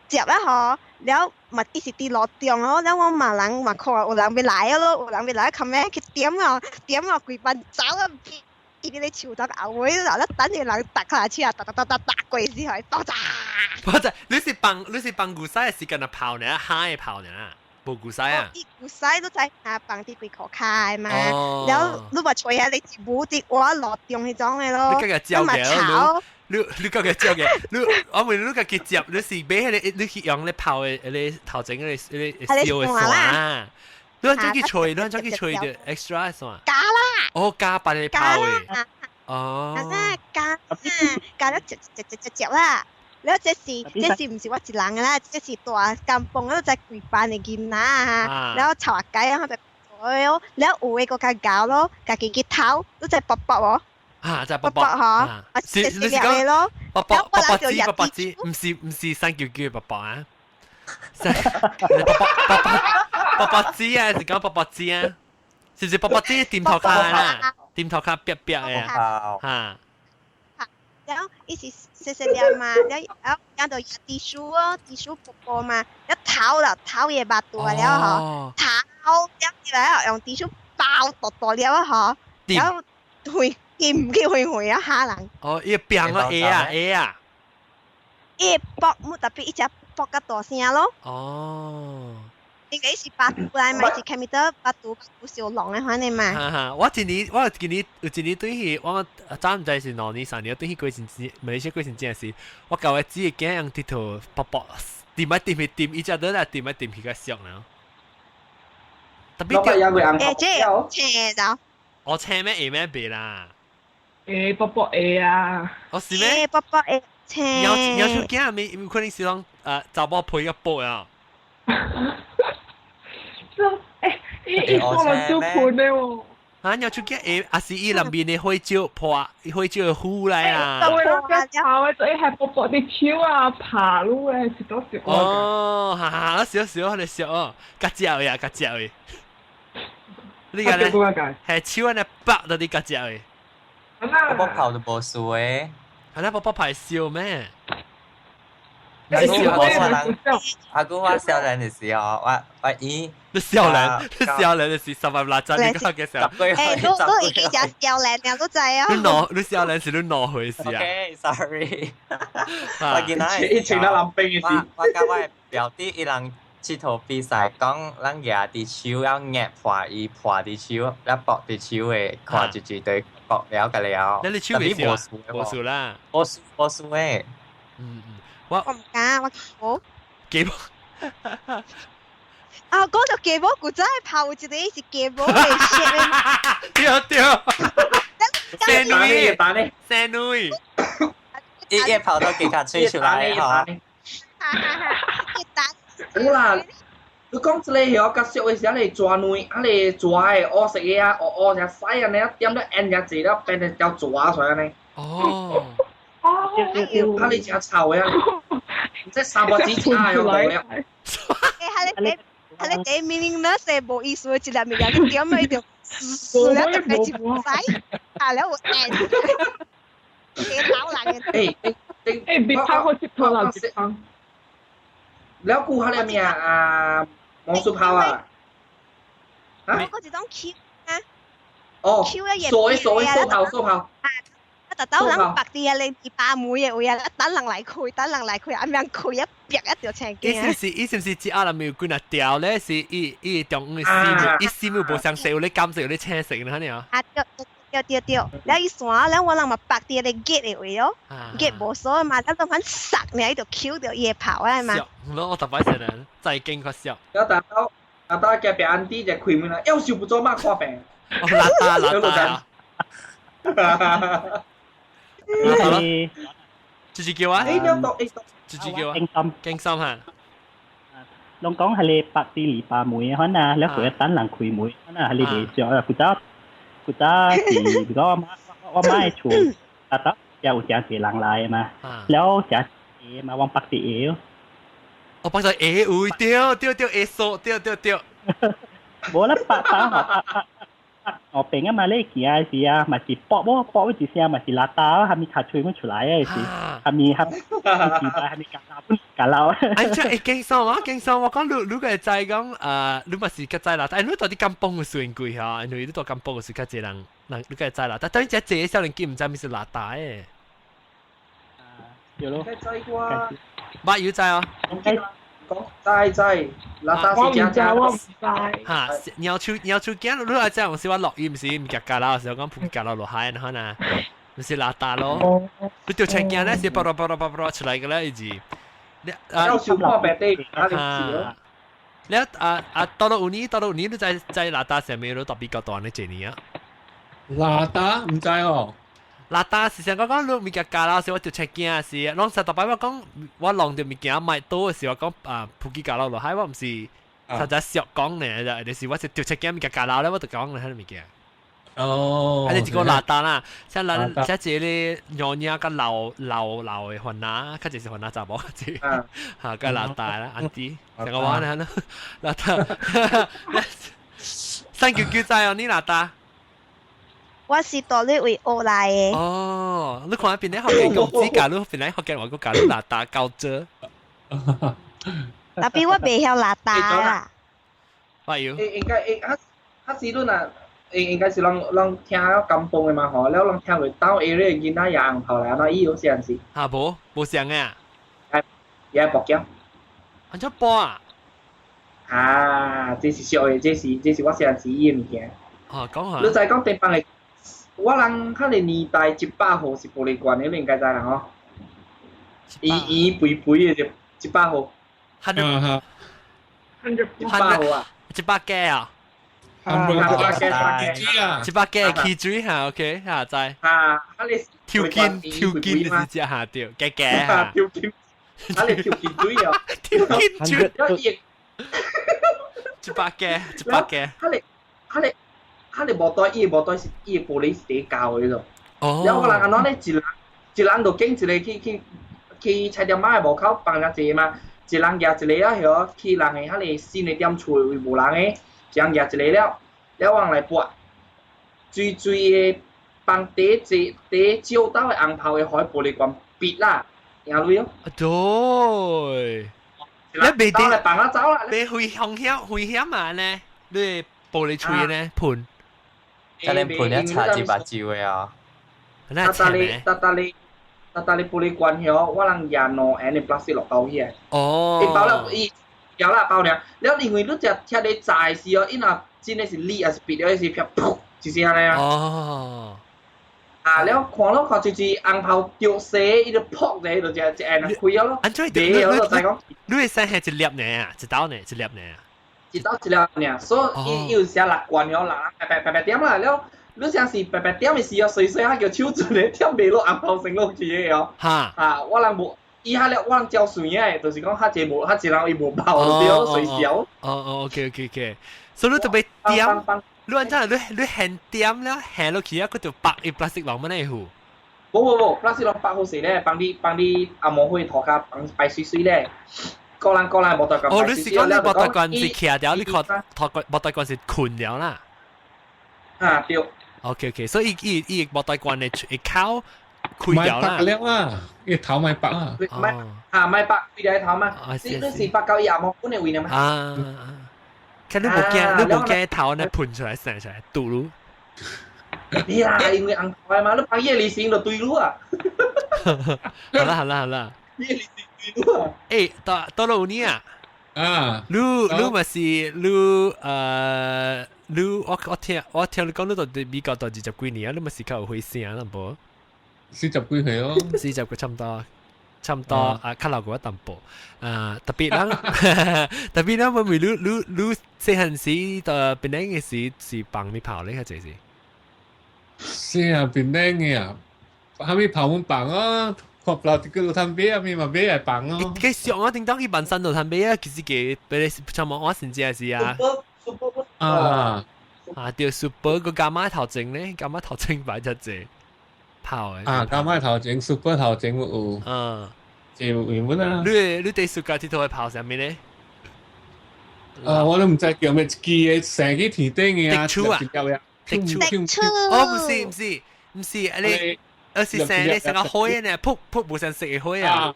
[SPEAKER 8] 接啦嗬，แล้ว咪啲是啲落掉咯，แล้ว我咪人咪看有人要來咯，有人要來，後尾佢點我幾班走啊！伊啲潮得牛會，然後咧等住人搭下車啊，搭過去之後，爆炸！
[SPEAKER 1] 爆炸！你是放古仔嘅時間啊泡呢，嗨泡呢，冇古仔啊！
[SPEAKER 8] 啲古仔都在下放啲龜殼開嘛，然後你話除下你自冇啲話落掉去種嘅咯，
[SPEAKER 1] 你今日炒你今日照嘅，我問你今日接，你是俾你去用你泡嘅你頭整嘅你燒嘅蒜。你按怎去吹的 extra 是嘛？
[SPEAKER 8] 加啦。
[SPEAKER 1] 哦，加把你泡嘅。哦。
[SPEAKER 8] 加咗隻啦。แล้ว這是唔是我一人啦？這是大金崩แล้วจะ貴班嚟見啦。แล้ว炒下雞啊，就แล้ว有嘅個家搞咯，家己嘅頭都就薄薄喎。
[SPEAKER 1] 啊，就薄薄嗬。你講咯。薄子，唔是生叫嘅薄薄啊。薄薄子啊，是講薄薄子啊，是唔是薄薄子點頭卡啊？點頭卡癟癟嘅啊，嚇。
[SPEAKER 8] 然後一時細粒嘛，然後就啲樹哦，啲樹薄薄嘛，一頭嘢白多了嗬，頭然後用啲樹包多了嗬，然後會唔會啊下人？
[SPEAKER 1] 哦，一病啊 A 啊。
[SPEAKER 8] 一搏冇特別一隻搏個大聲咯。
[SPEAKER 1] 哦。
[SPEAKER 8] 應該是百度來買，是看咪得百度小龍嘅款嘅嘛。
[SPEAKER 1] 哈哈，我今年有一年對起我早唔知是哪年3年對起過程節，馬來西亞過程節時，我教我自己驚用啲圖薄薄點去點，一隻都係點去個上啦。特別
[SPEAKER 4] 啲。
[SPEAKER 8] 車就。
[SPEAKER 1] 我車咩 A 咩 B 啦？
[SPEAKER 2] 薄薄 A 啊。
[SPEAKER 1] 我是咩？
[SPEAKER 8] 薄薄 A。
[SPEAKER 1] 你要出驚咪可能是講找我配一波啊！
[SPEAKER 2] 一波人就盤咧喎！
[SPEAKER 1] 啊，要出驚阿是伊那邊嘅花椒破，花椒嘅糊嚟啦！
[SPEAKER 2] 就係嗰隻炒嘅，就係薄薄啲超啊，爬路嘅，食到食。
[SPEAKER 1] 哦，哈，少你少哦，夾椒呀，夾椒嘅。呢個咧係超人嘅白到啲夾椒嘅。
[SPEAKER 6] 我泡都冇數誒。
[SPEAKER 1] 係啦，波排笑咩？
[SPEAKER 6] 阿姑話少人嘅時候，我姨。
[SPEAKER 1] 你少人嘅時10萬垃圾你講嘅時候。
[SPEAKER 8] 都已經有少人嘅都滯啊！
[SPEAKER 1] 你少人時你攞回事啊
[SPEAKER 6] ？OK，sorry。我見到
[SPEAKER 4] 一群人冷冰嘅事。
[SPEAKER 6] 我甲我表弟伊人佚佗比賽，講咱舉啲手要壓破伊破啲手，一搏啲手嘅，看一對搏了個了。
[SPEAKER 1] 你手未少？冇數啦。
[SPEAKER 6] 冇數誒。
[SPEAKER 8] 我唔敢，我
[SPEAKER 1] 幾波？
[SPEAKER 8] 啊，講到幾波古仔，泡住你是幾波嚟食
[SPEAKER 1] 掉。生女，
[SPEAKER 6] 一泡到幾卡吹出來嗬。
[SPEAKER 4] 好啦，你講這裡有個小嘅時候嚟抓女，嚟抓嘅，我食嘢啊，我就使人哋一點都 N 日字啦，變成就抓出嚟呢。
[SPEAKER 1] 哦。
[SPEAKER 4] 他哋真臭呀！即係三個字差有冇咧？
[SPEAKER 8] 係你哋meaningless嘅冇意思嘅，只係咪有點咪條樹咧就係接唔使，係咧會 end。幾老難嘅。
[SPEAKER 2] 別拋開接頭啦，別拋。
[SPEAKER 4] แล้วกูเขาเรียกเนี่ยมองสุภาวะ
[SPEAKER 8] 嗰個就當 Q 啊。
[SPEAKER 4] 哦，所以蘇泡。
[SPEAKER 8] 特登人白啲啊，你200枚嘅位啊，等人嚟開，咁樣開一劈一條青筋啊！
[SPEAKER 1] 意思是只阿咪有幾那條咧？是伊中嘅絲，伊絲冇相識，你甘色有啲青色呢？你啊？
[SPEAKER 8] 對，แล้วอีสวนแล้ววันหลังมาปักเตียเลยเกตเอ๋ยอ๋อเกตโบโซมาแล้วต้องมันสักเนี่ย喺度 Q 掉夜跑啊嘛
[SPEAKER 1] 我特別成日再見佢笑。
[SPEAKER 4] แล้ว打嘅病安迪就開門啦，要是不做嘛看病。
[SPEAKER 1] 拉大。直接叫啊？直接叫啊？驚心嚇。
[SPEAKER 5] ลองก้องทะเลปักตีหลีปลาหมวยเขานะแล้วเกิดตั้นหลังคุยหมวยเขานะทะเลเดียวกูจ้าสีก็ว่าไม่ชูแต่ต้องจะอุจจาระหลังลายมาแล้วจะมาวางปักตี
[SPEAKER 1] 我ปักตีอุ้ยเดียวโซเดียว
[SPEAKER 5] บ่แล้วปะออกเป็นงั้นมาเลยกี่อาสิอ่ะมาจีปอกไว้จีเสียมาจีลาตาทำมีขาช่วยมันฉุ来อ่ะสิทำมีจีบทำมีการเล่า
[SPEAKER 1] อันจะ驚心我講如果係在講你咪是較在啦，但係你到啲金崩嘅算貴嚇，因為你到金崩嘅時較濟人，你個係在啦，但係當然隻少年見唔知咪是拉大嘅。
[SPEAKER 5] 有咯。
[SPEAKER 1] 乜要在啊？
[SPEAKER 4] 在，拉大是加
[SPEAKER 2] 我唔知。
[SPEAKER 1] 嚇，鳥手驚，你係真係我試話落雨唔是唔夾架啦，時候講唔夾落落海可能，咪是拉大咯。你條青驚咧是啵出嚟嘅咧，已經。
[SPEAKER 4] 要小破白啲，
[SPEAKER 1] แล้ว到到五年都在拉大上面都特別較大呢幾年啊。
[SPEAKER 3] 拉大唔知哦。
[SPEAKER 1] 拉大是想講你物件加啦，所以我就出驚是，攏實特別我講我弄條物件買多嘅時候講普及加落落海，我唔是實在少講呢，就是我是條出驚物件加啦咧，我就講咧喺物件。
[SPEAKER 3] 哦，
[SPEAKER 1] 你一個拉大啦，像這啲娘娘個老嘅雲拿，佢就是雲拿雜某啲，嚇個拉大啦，安迪，成個玩啊，拉大，三叫仔哦，你拉大。
[SPEAKER 8] 我是大律為學來嘅。
[SPEAKER 1] 哦，你看邊啲學嘅用指甲，你邊啲學嘅外國教你拉大教啫。
[SPEAKER 8] 特別我未曉拉大啦。
[SPEAKER 1] 我要。
[SPEAKER 4] 應該他時陣啊。應該是讓聽金崩嘅嘛嗬，แล้ว讓聽佢到 area 見到羊跑嚟，那伊有相似。
[SPEAKER 1] 嚇冇相嘅啊？
[SPEAKER 4] 也博鏡。
[SPEAKER 1] 安怎博啊？
[SPEAKER 4] 這是小嘅，這是我相似嘅物件。
[SPEAKER 1] 哦，講下。
[SPEAKER 4] 你再講地方嘅，我人佢哋年代100號是玻璃罐嘅，你應該知啦嗬。伊肥嘅就100號。
[SPEAKER 1] 100號啊？100嘅啊？100嘅起水嚇 ，OK 嚇，知。跳筋你是只嚇掉，嘅嚇。
[SPEAKER 4] 跳筋，你跳筋水啊？
[SPEAKER 1] 跳筋水。100嘅。佢
[SPEAKER 4] 哋無袋是伊玻璃地教嘅咯。
[SPEAKER 1] 哦。
[SPEAKER 4] 然後我人安怎咧，一人就經一個去菜店買無口放一個嘛，一人夾一個啊，曉去人嘅佢哋新嘅店厝為無人嘅。這樣夾一個了，了往來撥，最嘅放地照到嘅紅泡嘅海玻璃罐別啦，然後咯。
[SPEAKER 1] 對。你未定嚟放咗走啦。你危險啊呢？你玻璃錘呢盤？
[SPEAKER 6] 就你盤一查至白照嘅啊。
[SPEAKER 4] 但你玻璃罐曉，我人廿攞誒你 plastic 落包去。
[SPEAKER 1] 哦。
[SPEAKER 4] 你包了有啦包了，แล้ว因為你只聽你在時哦，因為真係是裂還是別了，是啪噗，就是咁樣。
[SPEAKER 1] 哦。
[SPEAKER 4] แล้ว看就是紅泡掉死，伊就撲喺度，就開咗咯。
[SPEAKER 1] 安怎
[SPEAKER 4] 你有就再講，
[SPEAKER 1] 你會使係一粒呢啊？一刀呢？一粒呢？
[SPEAKER 4] 一粒呢，所以伊有時6罐咗啦，白點啦，แล้ว你像是白點嘅時哦，水佢叫手準嘅，點未落紅泡升落去嘅哦。
[SPEAKER 1] 嚇。
[SPEAKER 4] 我人冇。伊下咧，我人照水嘅，就是講較濟無，較濟人伊無泡掉水少。
[SPEAKER 1] OK，所以你特別點，你安怎你現點了，現落去啊，佢就白一 plastic 落乜呢乎？
[SPEAKER 4] 冇 plastic 落白好時咧，幫你阿毛灰塗骹擺水咧，個人冇帶罐。
[SPEAKER 1] 哦，你是講你冇帶罐是徛掉，你冇帶罐是困了啦。
[SPEAKER 4] 對。
[SPEAKER 1] OK，所以伊冇帶罐嘅會靠。
[SPEAKER 3] 買白了啊！一頭買白啊！
[SPEAKER 4] 買白佢哋頭嘛？你是白夠廿毛半嘅位呢嘛？
[SPEAKER 1] 看你冇驚頭呢盤出來生出來，堵嚕。
[SPEAKER 4] 你啦，因為紅頭嘛，你幫葉利成就對路啊。
[SPEAKER 1] 好啦。
[SPEAKER 4] 葉利成對路啊。
[SPEAKER 1] 誒，到了你啊。你咪是你我聽你講你到美國到20幾年啊，你咪是較有回聲啦噃。
[SPEAKER 3] 40幾歲咯。
[SPEAKER 1] 40個差唔多啊，較老過一淡薄特別啦，因為你細漢時到檳城嘅時是幫你跑咧，係這是。
[SPEAKER 3] 是啊，檳城嘅啊，後尾跑滿幫啊。學老啲個老攤餅啊，咪嘛餅係棒咯。
[SPEAKER 1] 佢上我叮當去萬山老攤餅啊，其實佢俾你差唔多我先知係啊。對 super 個加碼頭前咧，加碼頭前擺只隻跑嘅。
[SPEAKER 3] 加碼頭前 super 頭前有。就原本啊。
[SPEAKER 1] 你對 super 鐵道係跑上面咧？
[SPEAKER 3] 我都唔知叫咩，記嘅成幾田丁嘅啊。
[SPEAKER 1] 迪出啊！
[SPEAKER 8] 迪出。
[SPEAKER 1] 哦，唔是，你。是成個開呢，撲冇成食嘅開啊！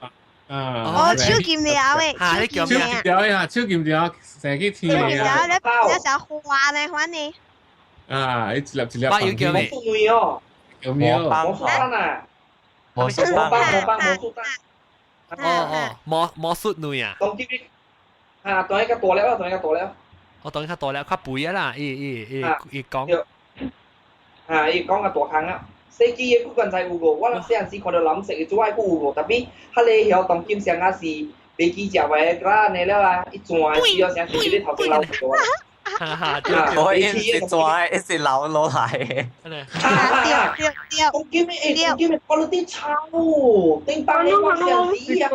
[SPEAKER 8] 超劍鳥誒，
[SPEAKER 1] 你叫咩
[SPEAKER 3] 啊？超劍鳥成幾天
[SPEAKER 8] 嘅啊！你成花呢，花呢？
[SPEAKER 3] 一粒一粒。
[SPEAKER 1] 花要叫咩？
[SPEAKER 3] 有咩？
[SPEAKER 4] 魔術丹啊！
[SPEAKER 6] 魔術
[SPEAKER 1] 魔術女啊！
[SPEAKER 4] 當劍當一個多了。
[SPEAKER 1] 我當一個多了，快背啊啦！伊講。
[SPEAKER 4] 伊講個大坑啊！細機嘅骨幹在有個，我細陣時看到諗食嘅做愛骨有個，特別佢哋曉當金上啊是飛機食嘅嗰呢了啊，一轉需要成時啲頭先撈咗啦。
[SPEAKER 6] 我一時轉一時撈落嚟。
[SPEAKER 4] 當劍嘅quality差喎，頂班你話成時啊，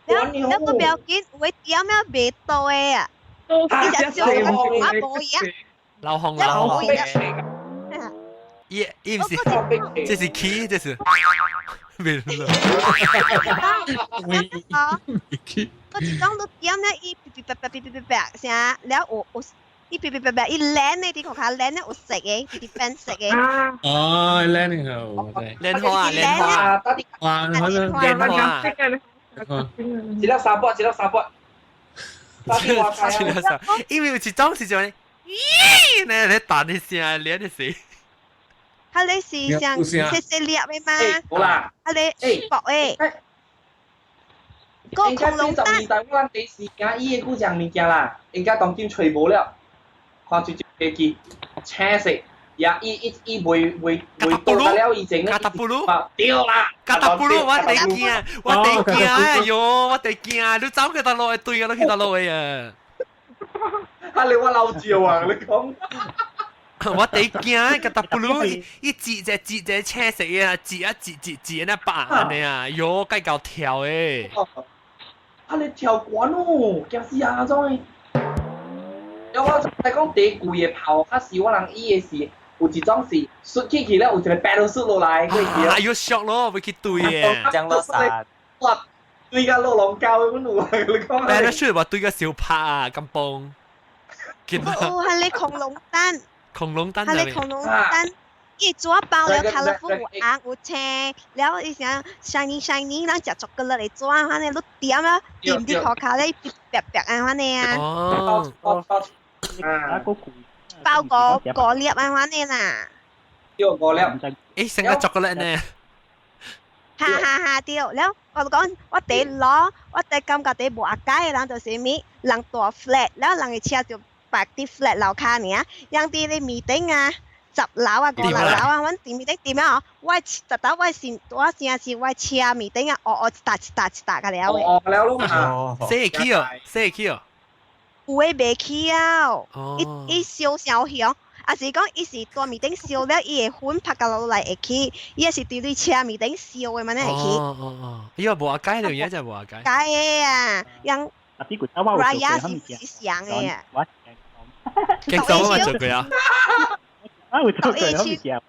[SPEAKER 4] 真係
[SPEAKER 8] 你個表姐會點樣味道嘅啊？你就笑我冇嘢。
[SPEAKER 1] 老紅嘅。唔是，這是 key， 這是沒了。
[SPEAKER 8] 我只當到點咧，伊聲，然後我伊伊靚呢啲學校靚咧，我食嘅，啲 friend 食嘅。
[SPEAKER 3] 哦，靚呢個，
[SPEAKER 1] 靚花，
[SPEAKER 3] 哇，可能
[SPEAKER 4] 一粒三百。
[SPEAKER 1] 因為有一種是就係，咦，你彈啲聲，靚啲聲。
[SPEAKER 8] 佢哋是像細粒嘅嘛？
[SPEAKER 4] 好啦，
[SPEAKER 8] 佢哋薄誒。個恐龍蛋。
[SPEAKER 4] 但我哋時間伊嘅古上物件啦，人家當今吹無了，看住隻飛機，青色，也伊未到了以前咧。
[SPEAKER 1] 加達布魯。
[SPEAKER 4] 對啦。
[SPEAKER 1] 加達布魯，我哋驚，哎呦，我哋驚，你走佢得落去對啊，都去得落去啊。
[SPEAKER 4] 你我老趙啊，你講。
[SPEAKER 1] 我哋驚個特布魯，一截隻車食啊，截那把你啊，喲，計夠跳誒！
[SPEAKER 4] 你跳滾哦，驚死啊！種，有我係講第貴嘅炮，是我人伊嘅是有一種是xuất起去咧，有一個 battle suit 落來，
[SPEAKER 1] 啊，要 shot 咯，會去對嘅，
[SPEAKER 6] 降落傘，
[SPEAKER 4] 哇，對個落浪膠咁樣啊！你講
[SPEAKER 1] battle suit 話對個小拍啊，咁崩，
[SPEAKER 8] 係你恐龍蛋。
[SPEAKER 1] 恐龍蛋
[SPEAKER 8] 係你恐龍蛋，一做包了 colourful 有紅有青，然後伊想 shiny，咱食巧克力嚟做，反正你點啊，點啲可卡咧白啊，反正啊。
[SPEAKER 1] 哦。
[SPEAKER 8] 包個粒啊，反正啊。
[SPEAKER 4] 叫個粒。
[SPEAKER 1] 誒，成個巧克力呢？
[SPEAKER 8] 哈，對，แล้ว我講我哋攞，我哋感覺哋無解，人就是咩，人大 flat，แล้ว人嘅車就。白啲 flat 樓卡呢，讓啲你面頂啊，10樓啊，5樓啊，揾啲面頂點樣？我特登我先我車面頂啊，我打㗎了喂。
[SPEAKER 4] 哦，了咯嘛。
[SPEAKER 1] 四起哦。
[SPEAKER 8] 會未起啊？伊燒小響，啊是講伊是大面頂燒了，伊會粉拍到落來會起，伊是對車面頂燒嘅嘛呢會起。
[SPEAKER 1] 哦，因為無阿解呢樣嘢就無阿解。
[SPEAKER 8] 解嘅啊，讓 Raya 是想嘅啊。
[SPEAKER 1] 勁爽啊！做佢啊！
[SPEAKER 5] 會做佢好唔知啊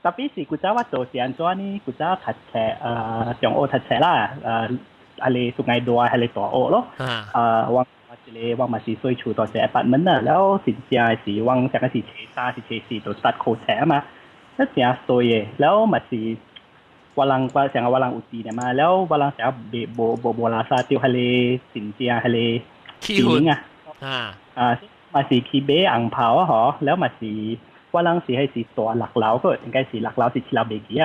[SPEAKER 5] ！Tapi si Kucawa tu si Antoine ni Kucawa kacak Tiong O kacak lah ali Sungai Dua ali Tua O lo. Wang masih soi chu tu si apartment lah.แล้วสินเสียสิวางจากนั้นสิเชซ่าสิเชซีตัวตัดโคแฉมาแล้วเสียสวยแล้วมาสิวาลังว่าเสียงวาลังอุตีเนี่ยมาแล้ววาลังเสียโบลาซาติวทะเลสินเสียทะเลขี้หุ่นอ่ะมาสีคีเบอังเผาหรอแล้วมาสี我諗是係大六樓嗰應該是六樓是7樓未幾啊。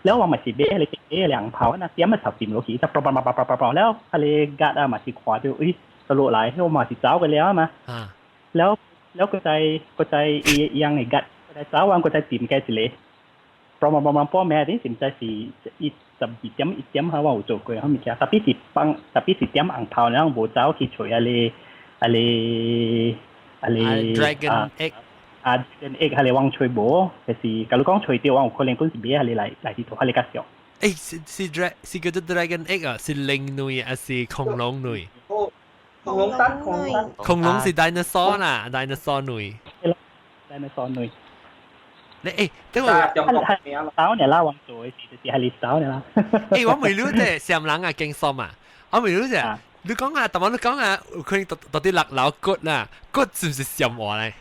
[SPEAKER 5] แล้วว่ามันสิเบ้อะไรเบ้หลังเผานะเดี๋ยวมันถับติ่มโลกีจะปะแล้วอะไรกัดมาสิขวาดูตลกหลายที่ว่ามาสิเจ้ากันแล้วมาแล้วก็ใจยังไงกัดก็ใจเจ้าวันก็ใจติ่มแกสิเลยประมาณพ่อแม่ที่สิมใจสิอีสับอีเจียมเขาว่าโจกเลยเขามีแค่แต่พี่สิเจียมอ่างเผาแล้วโบเจ้าที่ช่วยอะไร
[SPEAKER 1] Dragon Egg
[SPEAKER 5] Dragon Egg 係你往吹波，係是假如講吹掉，我可能嗰時邊係你嚟啲圖係你介紹。
[SPEAKER 1] 是叫做 Dragon Egg 啊，是靈類還是恐龍類？恐龍是 dinosaur 啦 ，dinosaur 類。
[SPEAKER 5] dinosaur 類。
[SPEAKER 1] 你等我
[SPEAKER 5] 手呢啦，我做嘅事係你手呢啦。
[SPEAKER 1] 我未了啫，上人啊驚心啊，我未了啫。你講啊，但係你講啊，佢到底落樓骨啦，骨是唔是上話咧？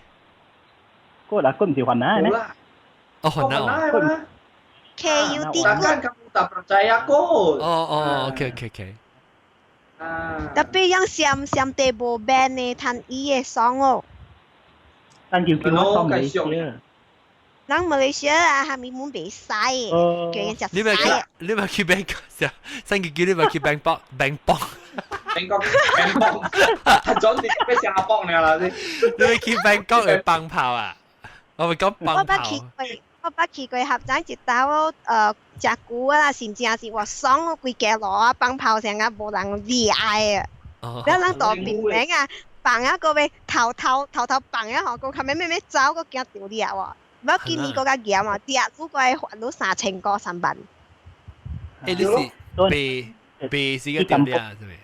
[SPEAKER 5] 骨啦，骨唔是雲啊咩？
[SPEAKER 1] 哦，雲啊。
[SPEAKER 8] KUD
[SPEAKER 4] 骨。Kamu tak percaya kot.
[SPEAKER 1] OK。Tapi
[SPEAKER 8] yang siam table band ni tan iye song oh.
[SPEAKER 5] Tan kêu nó Malaysia.
[SPEAKER 8] Nang Malaysia ah, kami muốn bị sai. Kaya just sai.
[SPEAKER 1] 你咪去 Bangkok 先，新叫你咪去 Bangkok。
[SPEAKER 4] Bangkok，係準時俾下幫你啦先。
[SPEAKER 1] 你咪去 Bangkok 去放炮啊？我咪講放炮。
[SPEAKER 8] 我捌去過合仔一道食久啊，甚至是話爽我規家路啊，放炮成個無人厲害啊！แล้ว咱大邊頂啊，放一個咪頭放一下，個後尾咩走個驚掉啲啊！我見你嗰個嘢嘛，啲如果係還到3000個3萬。
[SPEAKER 1] 你是被是個掉啲啊？係咪？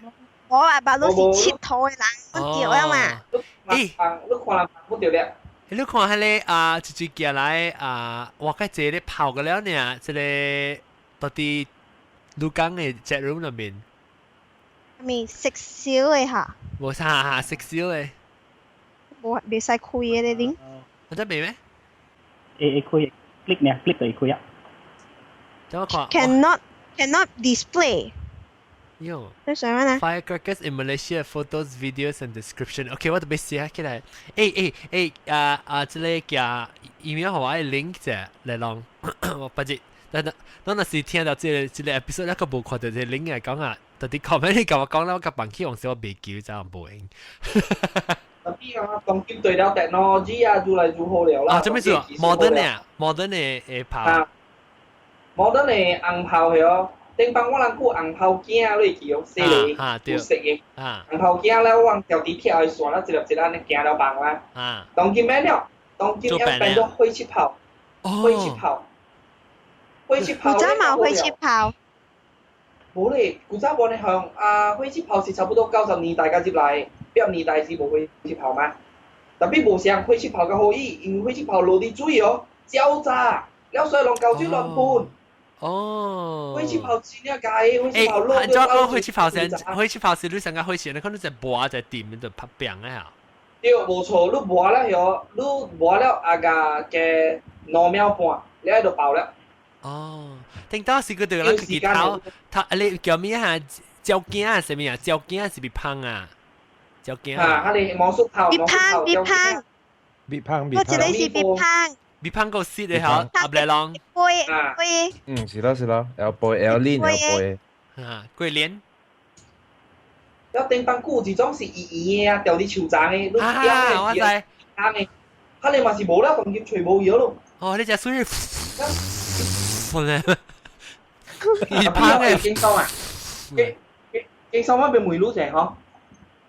[SPEAKER 8] 我話把都是切頭嘅人，我掉啊嘛。
[SPEAKER 4] 你看不掉啲。
[SPEAKER 1] 你看下咧就寄來我嘅這裡跑過了呢，這裡到底鹿港嘅 chat room 入面，
[SPEAKER 8] 咪食少嘅嚇，
[SPEAKER 1] 冇啥食少嘅，
[SPEAKER 8] 冇未使開嘅你點？
[SPEAKER 1] 我得未咩？
[SPEAKER 5] 開 click 呢 click 就開啊。
[SPEAKER 1] 等我看。
[SPEAKER 8] Cannot display。Yo, 你想咩呢
[SPEAKER 1] ？Firecrackers in Malaysia photos, videos and description. OK， 我特別寫起來。這裡嘅 email 和我嘅 link 啫，嚟講，我不知。但那時聽到這個 episode， 一個冇看到這 link 嚟講啊，到底 comment 你講我講啦，我個辦起用少未叫就冇用。
[SPEAKER 4] Tapi當今對了 technology 啊，越嚟越好了啦。
[SPEAKER 1] 做咩事？modern 嘅炮。
[SPEAKER 4] modern 嘅紅炮係哦。頂幫我人顧紅炮鏡落去哦，細嚟，好食嘅。紅炮鏡咧，我條地鐵去算啦，一粒一粒你行了棒啦。當今咩了？當今要變咗灰氣炮。灰氣炮。
[SPEAKER 8] 古早冇灰氣炮。
[SPEAKER 4] 冇咧，古早我哋向灰氣炮是差不多90年代嘅接嚟，80年代是冇灰氣炮嘛。特別冇像灰氣炮嘅好意，因為灰氣炮落啲水哦，焦炸，了水浪舊水亂搬。灰氣炮錢一計，灰氣炮攞
[SPEAKER 1] 咗灰氣炮是你成個灰氣，你可能就磨就點就拍病啊嚇。
[SPEAKER 4] 對，冇錯，你磨了後，你磨了嘅2秒半，你喺度爆了。
[SPEAKER 1] 聽到是嗰度那個吉他，你叫咩啊？照鏡啊，係咪啊？照鏡啊，是別胖啊？照鏡
[SPEAKER 4] 啊，你魔術炮，
[SPEAKER 8] 別胖，我這裡是別胖。
[SPEAKER 1] 別胖夠蝕你好，合嚟浪。
[SPEAKER 8] 杯。
[SPEAKER 7] 是啦，有杯有鏈有杯。
[SPEAKER 1] 桂蓮。
[SPEAKER 4] 有頂班古字裝是圓嘅啊，掉啲潮盞嘅，都
[SPEAKER 1] 我知。
[SPEAKER 4] 啱嘅，嚇你嘛是冇啦，咁叫全部咗咯。
[SPEAKER 1] 呢隻水。
[SPEAKER 4] 別胖嘅經收啊，經收乜俾梅魯成嗬？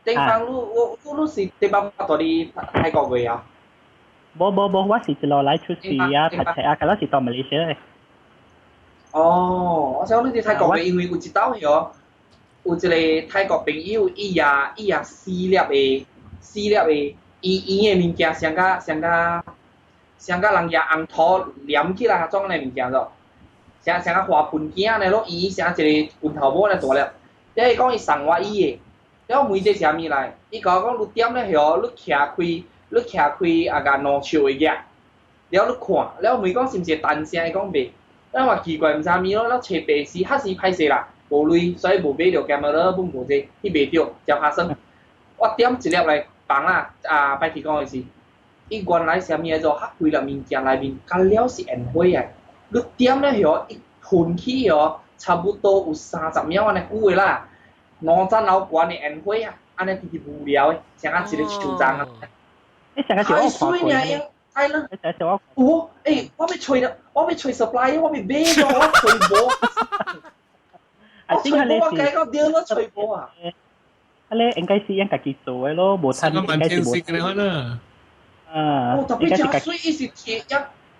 [SPEAKER 4] 頂班魯是頂班到啲泰國嘅啊。
[SPEAKER 5] บ่ว่าสิจะรอไลฟ์ชุดสีอ่ะผัดไทยกันแล้วสิต่อมาเลเซียเลย
[SPEAKER 4] 我想你哋泰國嘅，因為有一道係哦，有一個泰國朋友，伊也撕粒嘅，伊嘅物件上加人也紅土黏起來裝嘅物件咯，上加花盆鏡咧咯，伊上一個罐頭帽咧大粒，你係講伊送我伊嘅，然後每隻啥物來，伊講你點咧係哦，你徛開兩手嘅嘢，然後你看，然後問講是毋是單聲？伊講袂，咱話奇怪毋知物咯，咱找白絲，較是歹勢啦，無鐳，所以無買着 camera， 本無這，迄袂着，真拍算。我點一粒來放啦，白鐵講嘅是，伊原來啥物嘢做，較貴啦物件內面加了是煙花啊！你點咧嗬，一噴起嗬，差不多有30秒安尼久嘅啦。5層樓高嘅煙花啊，安尼直直無聊嘅，像啊一個樹欉啊。太水呢，因係啦。哦，誒，我要吹 supply， 我要買咗，我吹波。我吹波，我計個點我吹波啊！
[SPEAKER 5] 咧應該是應家己做嘅咯，無趁應該是無。
[SPEAKER 4] 哦，特別真水，伊是鐵一，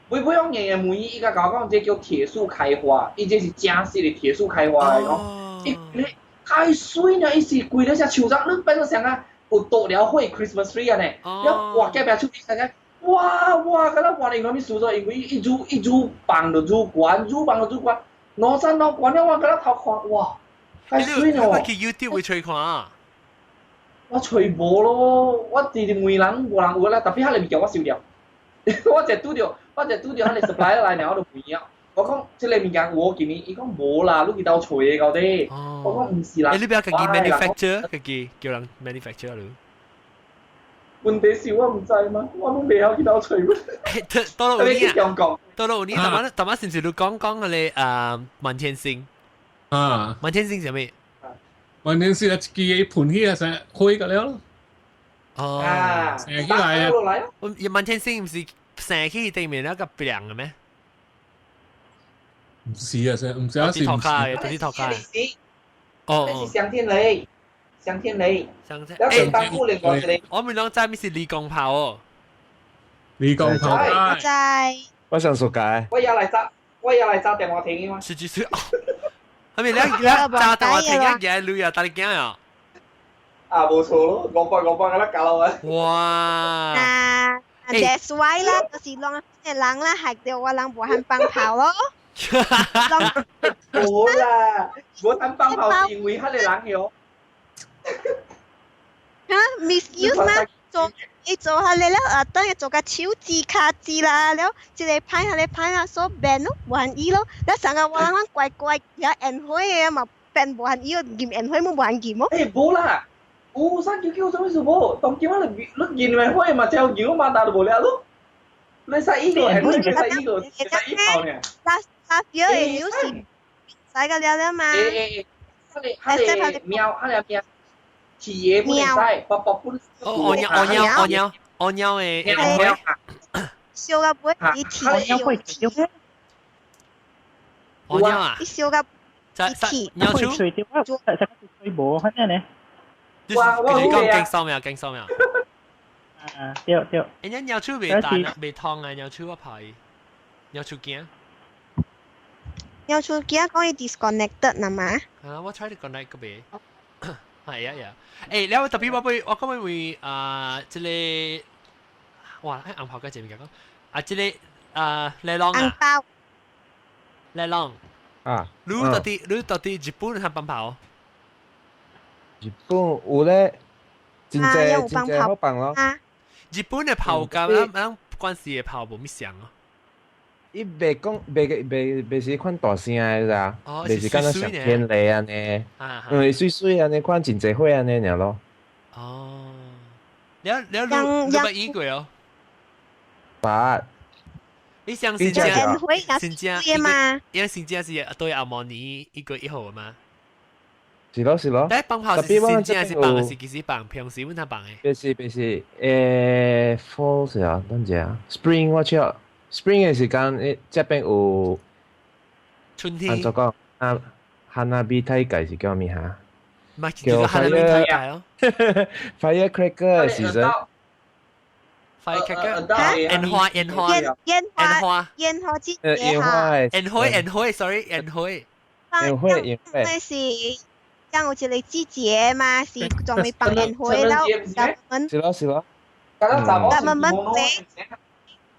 [SPEAKER 4] 每樣嘢每依家講這叫鐵樹開花，伊這是正式嘅鐵樹開花嚟講。伊太水呢，伊是貴了只樹欉，你變咗成啊有多了火 Christmas tree 啊呢，一畫隔壁出邊睇睇，哇，嗰啲畫嚟講啲樹咗，因為一株棒就株冠，5層樓冠了，我嗰啲頭看，哇，太水呢！
[SPEAKER 1] 我去 YouTube 會吹看啊。
[SPEAKER 4] 我吹無咯，我直直每人無人有啦，特別迄個物件我收掉，我只拄着迄個 supply 來然後就沒啊。我講即個物件我今年，伊講無啦，你去兜吹嘅到底。我講唔是啦。
[SPEAKER 1] 你邊個自己 manufacture，自己叫人 manufacture 咯？
[SPEAKER 4] 問題是我唔知嘛，我都未曉去兜吹。
[SPEAKER 1] 到咗有年，大媽先至你講嗰個滿天星啊，滿天星係咩？
[SPEAKER 3] 萬年時一支嘢盤起啊，成日開㗎了。
[SPEAKER 1] 哦，
[SPEAKER 3] 成日起來啊！
[SPEAKER 1] 萬天星唔是成起地面一個亮嘅咩？
[SPEAKER 3] 唔是啊，唔是啊，是唔是？
[SPEAKER 4] 哦，是上天雷。誒，當夫嚟講你，
[SPEAKER 1] 我咪諗真係是李光炮哦。
[SPEAKER 3] 李光炮，
[SPEAKER 8] 我知。
[SPEAKER 7] 我想熟解。
[SPEAKER 4] 我有嚟揸電話亭嘅嘛。
[SPEAKER 1] 是。係咪你炸電話亭一嘢旅遊帶你驚啊？
[SPEAKER 4] 啊，冇錯咯，我幫佢啦搞啊！
[SPEAKER 1] 哇
[SPEAKER 8] ！That's why 啦，就是讓啲人啦，係叫我人無肯放炮咯。
[SPEAKER 4] 冇啦，無肯放炮是因為迄個人嘅。
[SPEAKER 8] 嚇 ，misuse 嘛，做下你咧，等於做個超字卡字啦，แล้ว一個派下你派下所 ban 咯，無限意咯，แล้ว成個我諗怪有煙花嘅嘛 ban 無限意個驗煙花冇無限驗咯。
[SPEAKER 4] 誒冇啦，有399什麼事冇？當今晚你驗煙花嘛，就驗嘛，但係冇了咯。你使依個煙花，你使依炮呢？
[SPEAKER 8] 那表係有時使個了嘛。
[SPEAKER 4] 迄個喵。企業不能使，爸不能。
[SPEAKER 1] 哦誒，
[SPEAKER 8] 燒個杯一體。
[SPEAKER 1] 哦啊！
[SPEAKER 8] 一燒個一體。
[SPEAKER 1] 鳥出。
[SPEAKER 5] 吹無嗰啲呢？
[SPEAKER 1] 你講勁收未？對。誒，鳥出未彈啊？未燙啊？鳥出我怕伊。鳥出驚。
[SPEAKER 8] 鳥出驚講伊 disconnected 啦嘛？
[SPEAKER 1] 啊，我 try to connect 個未。係啊，誒，你有特別我今日會即個，哇，喺銀炮嘅前面講，即個雷浪啊，
[SPEAKER 8] 銀包，
[SPEAKER 1] 雷浪
[SPEAKER 7] 啊，
[SPEAKER 1] 你到底日本係放炮？
[SPEAKER 7] 日本有咧，真正好放咯。
[SPEAKER 1] 日本嘅炮咁關係嘅炮冇咩聲啊。
[SPEAKER 7] 伊袂講袂是款大聲誒咋，袂是敢若上天雷安尼，水安尼款真濟火安尼爾咯。
[SPEAKER 1] 哦，你捌演過哦？
[SPEAKER 7] 捌。
[SPEAKER 1] 你上新疆
[SPEAKER 8] 嘛？
[SPEAKER 1] 因為新疆是對阿摩尼1號嘛？
[SPEAKER 7] 是咯。
[SPEAKER 1] 但係放炮是新疆是放是幾時放？平時阮他放誒？
[SPEAKER 7] 別是fall 是啊，等陣 spring 我知。Spring 嘅時間，這邊有
[SPEAKER 1] 春天。
[SPEAKER 7] 按照講，花火大會是叫咩嚇？
[SPEAKER 1] 唔係叫花火大會咯。
[SPEAKER 7] Firecracker 嘅時陣。
[SPEAKER 1] Firecracker。煙花。
[SPEAKER 8] 煙花
[SPEAKER 1] ，sorry， 煙花。
[SPEAKER 8] 那是像有一個季節嘛，是仲未放煙花咯。
[SPEAKER 7] 是咯。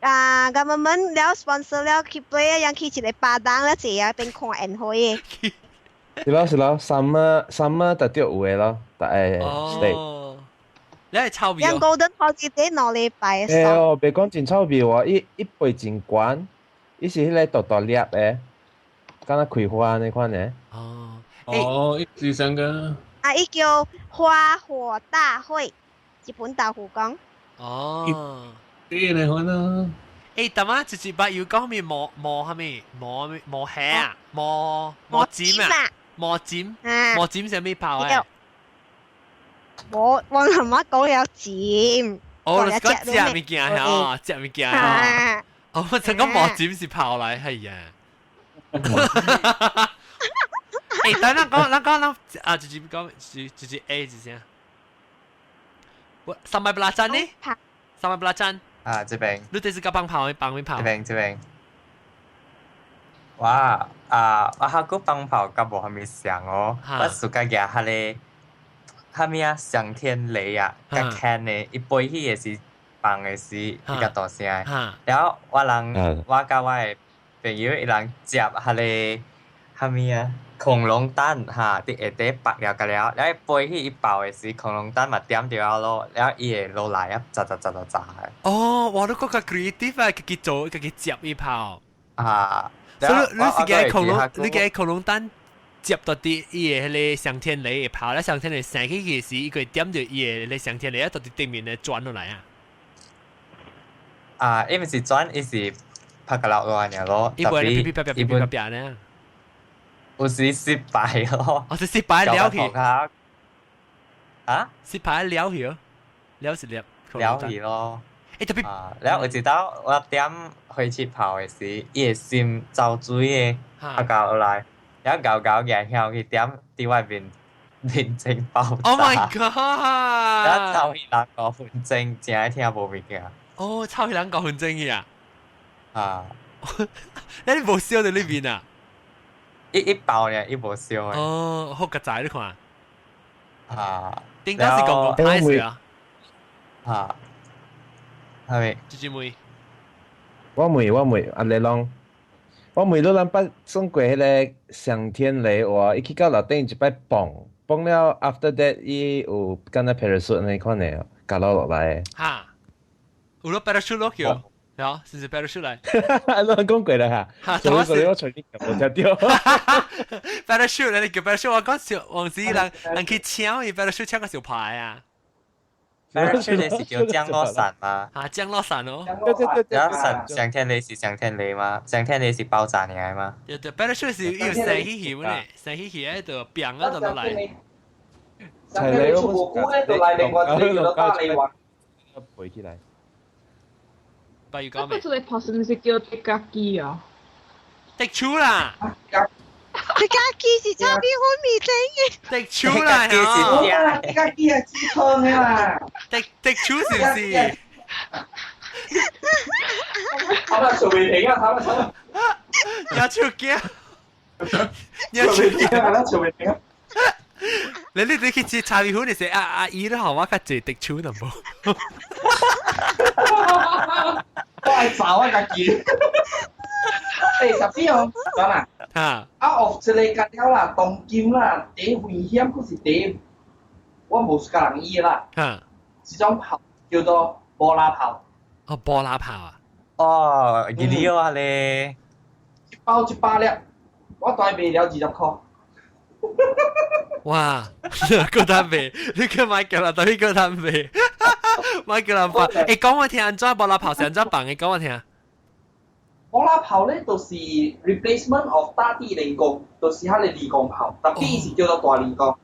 [SPEAKER 8] government 了 sponsor 了去 play 樣去一個巴當了這啊邊看煙花嘅。
[SPEAKER 7] 是咯 ，summer 特啲有嘅咯，但係 stay。
[SPEAKER 1] 你係臭味。
[SPEAKER 8] 樣 golden holiday 2禮拜。
[SPEAKER 7] 別講真臭味喎，一杯真關，伊是迄個大粒嘅，敢若開花那款嘅。
[SPEAKER 3] 一直上個。
[SPEAKER 8] 伊叫花火大會，日本豆腐講。
[SPEAKER 3] 啲你可能。
[SPEAKER 1] 但係直接把油講咪磨係咪磨蝦啊？磨尖啊？磨尖係咩泡啊？
[SPEAKER 8] 我係乜講有尖？
[SPEAKER 1] 哦，你講隻物件係哦，隻物件係哦。我成個磨尖是泡嚟係啊。等講啊，直接講直接 A 字先。Sambal belacan ni? Sambal belacan.
[SPEAKER 6] 这边。
[SPEAKER 1] 你这是个帮跑，帮咩跑？
[SPEAKER 6] 这边。哇我下個幫跑甲無蝦米像哦，我暑假嘅下咧，蝦米啊上天雷啊，甲看咧，伊背起也是放嘅是一個大聲，然後我甲我嘅朋友一人接下咧，蝦米啊恐龍蛋嚇，啲下底白了個了，然後背起伊爆嘅是恐龍蛋嘛點掉咯，然後伊會落來啊，炸。
[SPEAKER 1] 哦，我都覺得 creative 啊，佢做佢接伊跑。
[SPEAKER 6] 所
[SPEAKER 1] 以你是嘅恐龍，你嘅恐龍蛋接到啲伊嘅迄個上天雷嘅跑，咧上天雷升起嘅時，伊個點着伊嘅咧上天雷啊，到啲地面咧轉落來
[SPEAKER 6] 啊。伊唔是轉，伊是拍個落來嘅咯。
[SPEAKER 1] 伊會咧噼呢？
[SPEAKER 6] 有時失敗咯。
[SPEAKER 1] 我是失敗了去。
[SPEAKER 6] 啊？
[SPEAKER 1] 失敗了去，了是了。
[SPEAKER 6] 了去咯。แล้ว我知道我點開始跑嘅時，伊個心走水嘅，搞來，然後搞嘅向佢點喺外面面前爆炸。
[SPEAKER 1] Oh my god！
[SPEAKER 6] 然後臭氣人9分鐘，真係聽無物件。
[SPEAKER 1] 哦，臭氣人9分鐘嘅
[SPEAKER 6] 啊！
[SPEAKER 1] 你冇燒到呢邊啊？
[SPEAKER 6] 一爆呢，一冇燒嘅。
[SPEAKER 1] 哦，好個仔你看。點解是講歹勢啊？
[SPEAKER 6] 係咪？
[SPEAKER 1] 姐妹，
[SPEAKER 7] 我妹，阿你講，我妹都咱捌送過迄個上天雷話，伊去到樓頂一擺蹦了 ，after that 伊有敢若 parachute 那款的，降落來。
[SPEAKER 1] 哈，有攞 parachute 落去哦，係是 parachute 來。
[SPEAKER 7] 你講過啦嚇，所以我隨便冇聽到。
[SPEAKER 1] parachute 你叫 parachute，我講小王子人去搶伊 parachute 搶個小牌啊。
[SPEAKER 6] parachute 你是叫降落傘嗎？
[SPEAKER 1] 降落傘哦。
[SPEAKER 6] 然後上天雷是上天雷嗎？上天雷是爆炸嚟嘅嗎？
[SPEAKER 1] 對 ，parachute 是要升起去咧，升起去喺度變啊度落嚟。
[SPEAKER 4] 上天雷出蘑菇咧，就嚟另外一個大雷王。
[SPEAKER 7] 背起來。
[SPEAKER 1] 不如講咩？
[SPEAKER 2] 嗰個跑是唔是叫迪加基啊？
[SPEAKER 1] 迪超啦。
[SPEAKER 8] 迪加基是差別好味整
[SPEAKER 1] 嘅。迪超啦，
[SPEAKER 4] 迪加基係自創嘅嘛。
[SPEAKER 1] 迪超是唔是？
[SPEAKER 4] 他們水平啊，他們。
[SPEAKER 1] 有超驚。
[SPEAKER 4] 水平啊，水平啊。
[SPEAKER 1] 你去接茶葉款，你食阿姨都學我較濟迪超能冇。
[SPEAKER 4] 我係找啊個機。10支哦，講啦。of 一個間條啦，當金啦，第危險嗰是第，我冇時間醫啦。這種炮叫做波拉炮。
[SPEAKER 1] 哦，波拉炮啊！
[SPEAKER 6] 哦，記得啊咧。
[SPEAKER 4] 一包100粒，我袋賣了20塊。
[SPEAKER 1] 哇！夠膽賣，你叫買腳啦，等於夠膽賣，買腳啦吧。誒，講我聽，怎波拉炮是怎辦？你講我聽。
[SPEAKER 4] 波拉炮咧，就是 replacement of 大地雷公，就是佢嘅離光炮，特別是叫做大離光。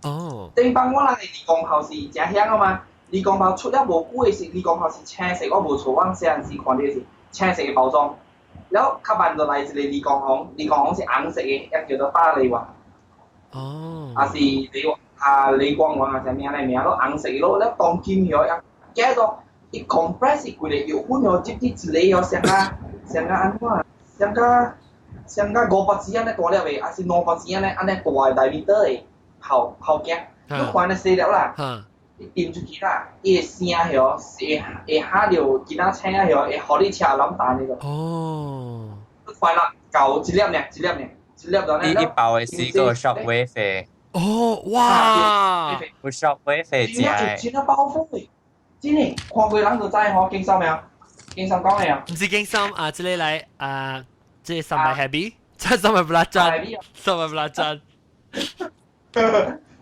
[SPEAKER 1] 哦。正
[SPEAKER 4] 邦我哋離光炮是真響啊嘛，離光炮出了無久嘅時，離光炮是青色，我無錯，我細陣時看到是青色嘅包裝。然後較慢就嚟一個離光紅，離光紅是紅色嘅，一叫做大雷王。
[SPEAKER 1] 哦。
[SPEAKER 4] 啊是雷光王啊，係咩嚟名咯？紅色咯，แล้ว當金咗一加到一 compress 佢哋要換咗接啲之類咗成個安怎成個500支安尼大粒嘅，還是200支安尼大diameter 嘅炮夾，你看你細粒啦，掂出去啦，伊個聲響會嚇到其他車響，會互你車冧彈呢個。
[SPEAKER 1] 哦。
[SPEAKER 4] 快啦，夠一粒呢，一粒咗呢。
[SPEAKER 6] 一包嘅是個 shockwave 嘅。
[SPEAKER 1] 哦，哇！
[SPEAKER 6] 個 shockwave 嘅。
[SPEAKER 4] 真係爆風嘅。真係，看過人就知嗬，經心未啊？經心講未啊？
[SPEAKER 1] 唔是經心啊，這裡來啊，這300 happy， 這300 belacan， 300 belacan。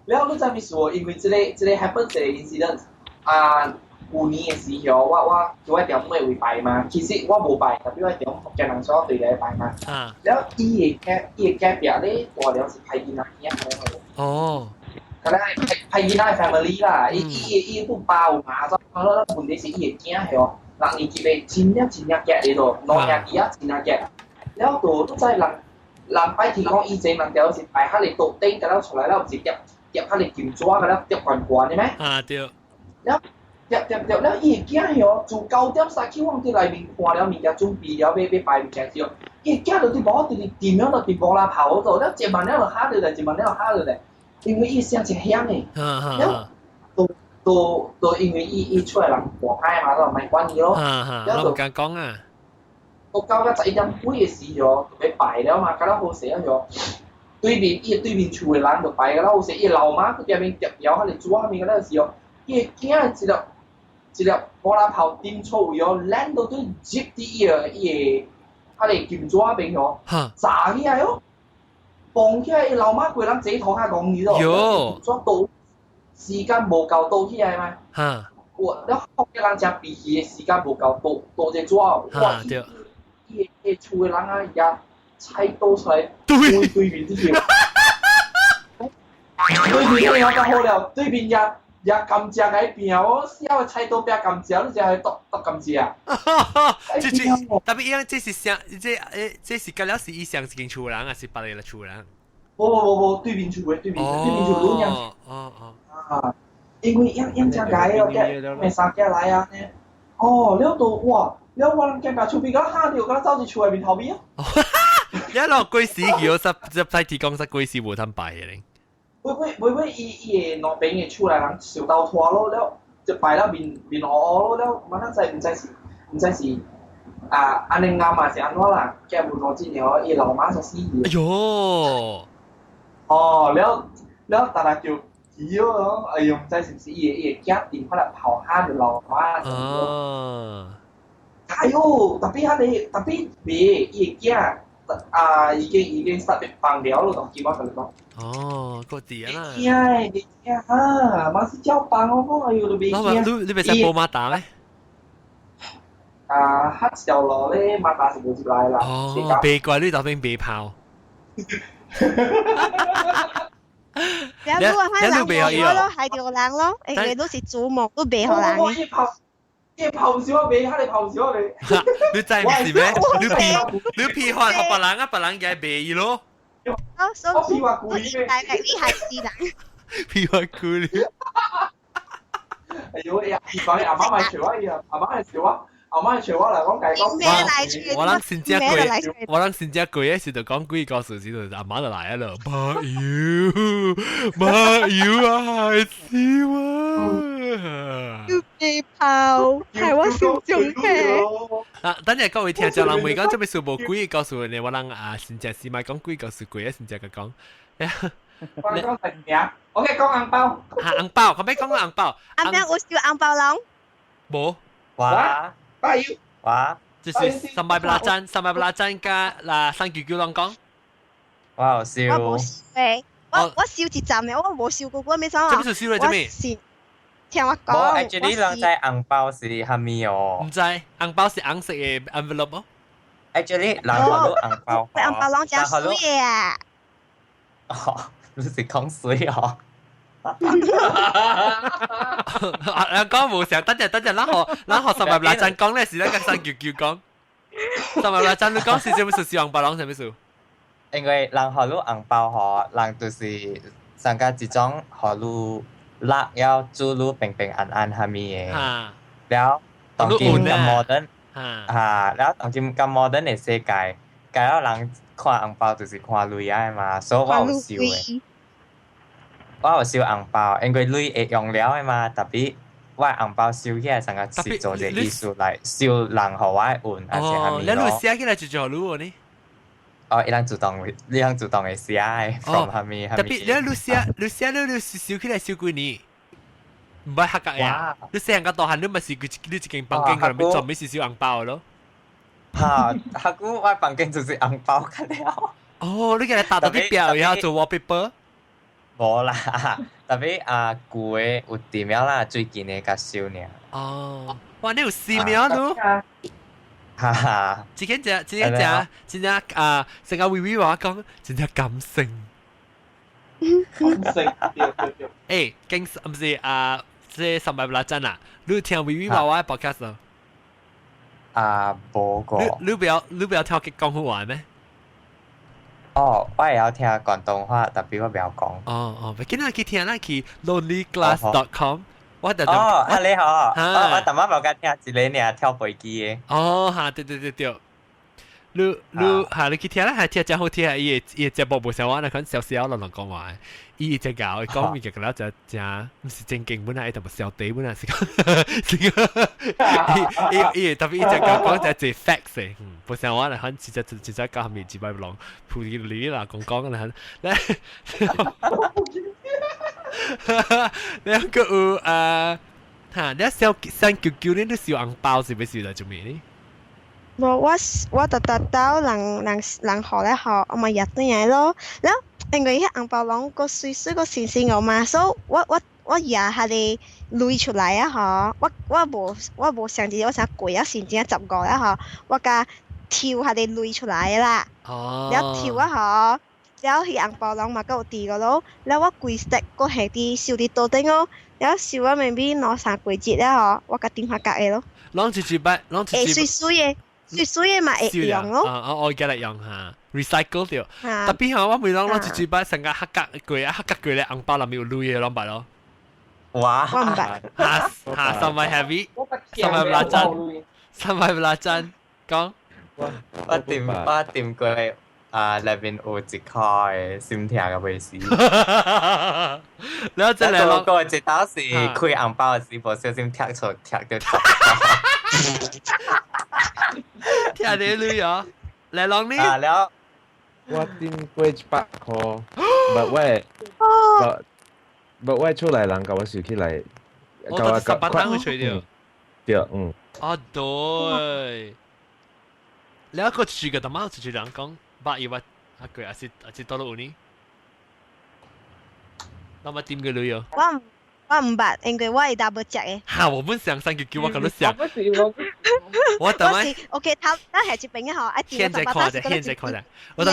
[SPEAKER 4] 然後你知唔知喎？因為這個 happen 嘅 incident 啊，舊年嘅時候，我叫我條妹會拜嘛，其實我冇拜，特別我條福建人所對你拜嘛。แล้ว伊嘅隔壁咧，大了是派囡仔囝喺度。哦。咁咧派囡仔 family 啦，伊不包嘛，所以問題是伊嘅囝係哦，人年紀嘅真夾喺度，2廿幾啊真夾。แล้วตัว都真係人拜天公以前人條是拜下嚟到頂，咁樣出來แล้ว是夾下嚟劍抓嘅啦，夾棍棍嘅咩？對。แล้วแล้วอีกแก่เหรอจู่9點3คิว往ที่裏面看了物件準備了要拜物件時候อีกแก่就啲冇啲點樣就啲冇啦跑咗แล้ว接完了就下嚟咧接完了就下嚟咧因為伊聲真響嘅แล้ว都因為伊出來人過派嘛就咪關係咯แล้ว就講啊到9點11點幾嘅時候就要拜了嘛咁樣好寫咗對面厝嘅人就拜咁樣好寫伊老媽佢邊邊夾了下嚟做下面咁樣時候伊驚一粒波拉炮點錯咗，爛到都接啲嘢，佢哋劍咗邊咗，炸起來咯，放起來老媽佢人自己同下講嘢咯，做到時間無夠到起來嘛，我你學嘅人食脾氣嘅時間無夠到只做，哇！伊厝嘅人啊，而家菜刀出來對面啲嘢，對面啲嘢就好了，對面日。甘蔗喺邊啊！我小嘅菜刀邊甘蔗，你只係剁甘蔗啊！
[SPEAKER 1] 特別樣，這是上，這是隔了是以上是間厝人，還是別個厝人？
[SPEAKER 4] 冇，對面厝老人。啊，因為樣只解哦，咩三家來啊？哦，了到哇，了我人見白厝邊個嚇掉，咁走至厝入面後邊啊！
[SPEAKER 1] 一落鬼死叫實在提講實鬼死無通拜嘅咧。
[SPEAKER 4] 會伊個邊嘅厝內人燒到拖咯，了就擺到面咯，了乜唔知是安尼啱嘛是安怎啦？嘅無攞錢了，伊老媽就死咗。哎呦！哦，了大家就急咯，哎呦，唔知是唔是伊個家庭可能跑下就老媽。哦。哎呦，特別別伊個家。已經實力放了咯，同我同你講。
[SPEAKER 1] 哦，個啲啦。
[SPEAKER 4] 你啊，馬是交棒我講，哎呦，你別。
[SPEAKER 1] 你別使報馬達咩？
[SPEAKER 4] 黑時候落咧，馬達是冇接來啦。
[SPEAKER 1] 哦，別怪你當兵別跑。
[SPEAKER 8] 你都別學咯，係條人咯，誒，都是祖母都別學人。
[SPEAKER 4] 你跑少啊你，你跑少啊你。
[SPEAKER 1] 你真唔是咩？你屁話學別人啊，別人嘅別意咯。
[SPEAKER 4] 我屁話故意嘅。
[SPEAKER 8] 你係是人。
[SPEAKER 1] 屁話故意。
[SPEAKER 4] 哎呦呀！你講阿媽咪笑啊！阿媽係笑啊！阿媽係笑啊！嚟講計講。
[SPEAKER 1] 我諗先只句，我諗先只句咧，是就講幾個數字就阿媽就嚟啦。媽要啊，係笑啊！
[SPEAKER 8] 要被炮，係我心中嘅。
[SPEAKER 1] 啊，等陣各位聽眾，人未講，準備數無幾個數呢？我諗啊，先只是咪講幾個數句啊？先只個講。
[SPEAKER 4] 我講成名，我嘅講銀包。
[SPEAKER 1] 銀包，後尾講銀包。
[SPEAKER 8] 阿咩？我笑銀包郎。
[SPEAKER 1] 冇。
[SPEAKER 6] 哇！哇！
[SPEAKER 1] 就是300加399啷講。
[SPEAKER 6] 我有笑。
[SPEAKER 8] 我冇笑嘅，我笑一站嘅，我冇笑過嗰咩啥啊？
[SPEAKER 1] 做咩笑咧？做咩？
[SPEAKER 8] 聽我講。
[SPEAKER 6] 我 actually 兩隻銀包是蝦米哦？
[SPEAKER 1] 唔知，銀包是紅色嘅 envelope 哦。
[SPEAKER 6] actually 兩個都銀包。
[SPEAKER 8] 銀包啷真水啊！
[SPEAKER 6] 哦，你是講水哦？
[SPEAKER 1] 講冇成，等陣，咱學十萬嗱陣講咧，是咧跟399講。十萬嗱陣你講是做咩事？小紅包啷係咩事？
[SPEAKER 6] 因為人學路紅包嗬，人就是上加一種學路辣要做路平平安安係咪嘅？แล้ว當今咁 modern แล้ว當今咁 modern 嘅世界，咁有人看紅包就是看鐳啊嘛，所以我有笑嘅。我有燒紅包，因為鐳會用了嘅嘛，特別我紅包燒起來成個是做隻藝術嚟燒人和我運，而且係咪咯？
[SPEAKER 1] 你鐳寫起來就做鐳呢？
[SPEAKER 6] 哦，伊人主動嘅寫嘅 ，from 係咪？
[SPEAKER 1] 特別你鐳寫燒起來燒幾年？唔係客家呀？你寫人家大漢，你咪是你一間房間嗰度做咩是燒紅包咯？
[SPEAKER 6] 嚇，客家我房間就是紅包㗎了。
[SPEAKER 1] 哦，你嘅嚟打到啲表，然後做 wallpaper。
[SPEAKER 6] 冇啦，特別舊嘅有點樣啦，最近嘅較少呢。
[SPEAKER 1] 哦，哇，你有4秒咯？
[SPEAKER 6] 哈哈，
[SPEAKER 1] 只成成個微微話講，真係感性。
[SPEAKER 4] 感性，
[SPEAKER 1] 誒，經唔是即係10日真啊？你聽微微話話 podcast 咯？
[SPEAKER 6] 冇個。
[SPEAKER 1] 你不要聽佢講好話咩？
[SPEAKER 6] 哦，我也要聽廣東話，特別我不要講。
[SPEAKER 1] 哦，咪今日去聽啦，去 lonelyglass.com。我特
[SPEAKER 6] 你好，我特晚冇甲聽一個呢跳飛機嘅。
[SPEAKER 1] 哦，嚇，對。你去聽啦，係聽真好聽啊！伊節目無像我那款小小人講話，伊只搞講物嘅啦，就正唔是正經本來，就唔小地本來是講，伊特別伊只講就係 facts 嘅，無像我那款直接講下面幾百浪，普利里啦講那款，兩個有你小399呢都燒紅包是要燒嚟做咩呢？
[SPEAKER 8] 我到人學咧學，我咪入啲嘢咯。แล้ว因為啲紅包籠個水個線線我嘛，所以我日下哋累出來啊！嗬，我冇上次我成攰啊，線線10個啊！嗬，我架跳下哋累出來啦。
[SPEAKER 1] 哦。
[SPEAKER 8] แล้ว跳啊！嗬，แล้ว啲紅包籠嘛嗰度跌個咯，แล้ว我攰食個係啲少啲多啲咯，แล้ว少啊未必攞上攰節咧嗬，我架電話格嘅咯。
[SPEAKER 1] 攞住住筆，
[SPEAKER 8] 水嘅咪會用咯。
[SPEAKER 1] 我而家嚟用下 recycle 掉。特別係我每當攞住住筆，成個黑格句咧，紅包裡面有鐳嘅攞筆咯。
[SPEAKER 6] 哇！
[SPEAKER 8] 我唔白。
[SPEAKER 1] 下3位 heavy， 3位拉真，講。
[SPEAKER 6] 我掂過裏邊有一塊心跳嘅位置。
[SPEAKER 1] 然後真係咯。
[SPEAKER 6] 個一刀是開紅包嘅時候，小心踢到。
[SPEAKER 1] 聽下你女啊，嚟講呢？
[SPEAKER 6] แล้ว
[SPEAKER 7] 我掂過100塊，but我出來人甲我收起來，
[SPEAKER 1] 我到18單會吹掉。
[SPEAKER 7] 對，
[SPEAKER 1] 哦對，แล้วก็住嘅，但係住人講8月一個月係多到5年，那麼點嘅女啊？
[SPEAKER 8] 我唔白，因為我係 double 隻嘅。
[SPEAKER 1] 嚇！我本想399，我咁都想。我等下。
[SPEAKER 8] OK，他係接並一號，
[SPEAKER 1] 現在看啫。我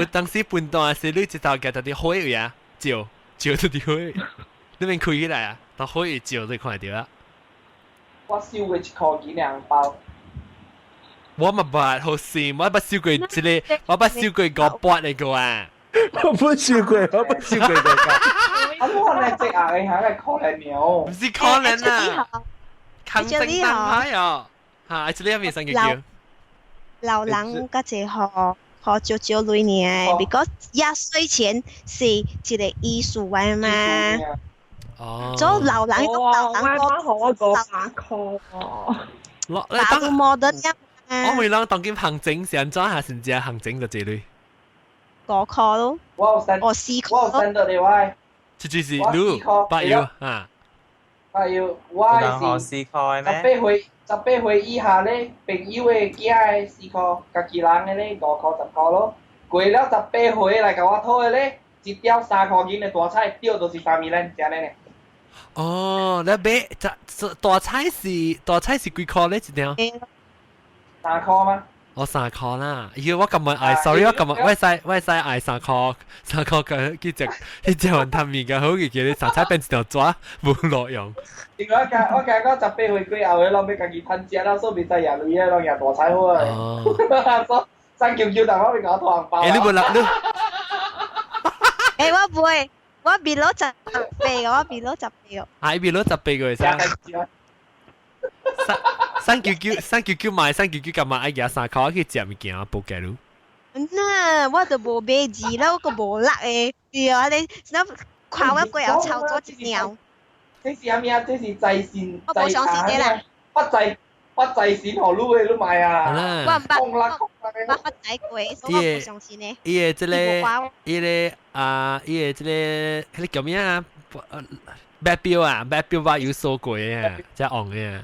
[SPEAKER 1] 當時半段係你知道嘅，到啲開呀，照到啲開，你咪開起來啊！到開照就看到啦。
[SPEAKER 4] 我燒過1塊錢兩包。
[SPEAKER 1] 我咪白好線，我不燒過一個，我不燒過5包嚟個啊！
[SPEAKER 7] 我不燒過大家。
[SPEAKER 4] 我可能隻牙你係可能鳥。
[SPEAKER 1] 唔是可能啊！肯定燈牌啊！嚇，這裡面3個。
[SPEAKER 8] 老人嗰隻學少女呢 ，because 壓歲錢是一個藝術嘅嘛。
[SPEAKER 1] 哦。
[SPEAKER 8] 做老人
[SPEAKER 2] 我學過8塊。
[SPEAKER 8] 打個模特啫。
[SPEAKER 1] 我每當當今行整上咗下先至行整就這裡。
[SPEAKER 8] 5塊咯。
[SPEAKER 4] 我4塊到你喂。
[SPEAKER 1] 就是你8月啊。
[SPEAKER 4] 8月我是18歲以下咧，朋友嘅囝嘅4塊，家己人嘅咧5塊10塊咯。過了18歲嚟甲我討嘅咧，一條3塊銀嘅大菜，吊就是3米咧，正咧。
[SPEAKER 1] 哦，你買大菜是幾塊咧一條
[SPEAKER 4] ？3塊嗎？
[SPEAKER 1] 我3塊啦，我咁咪嗌 ，sorry， 我咁咪我係嗌3塊嘅，佢隻雲吞麵嘅好嘅，叫你三菜變一條紙，冇內容。
[SPEAKER 4] 因為我18歲過後嘅，諗要家己趁錢啦，所以未使贏鐳嘅，贏大菜好啊。所以399但我未搞拖紅包。
[SPEAKER 1] 你冇諗你？
[SPEAKER 8] 我唔會，我below 10倍嘅，我below 10倍嘅。
[SPEAKER 1] 係below 10倍嘅先。399買399咁買，哎呀3塊去食物件報價咯。
[SPEAKER 8] 嗱，我就冇買字啦，我個冇辣嘅，對啊，你看我過後炒咗一鳥。
[SPEAKER 4] 這是咩啊？這是在線，
[SPEAKER 8] 我冇上線嘅啦。
[SPEAKER 4] 不在線何路嘅都買啊！
[SPEAKER 8] 我唔白，我不仔貴，所以我冇上線嘅。
[SPEAKER 1] 伊個迄個叫咩啊？白標啊，白標話有數過嘅啊，即係紅嘅
[SPEAKER 4] 啊。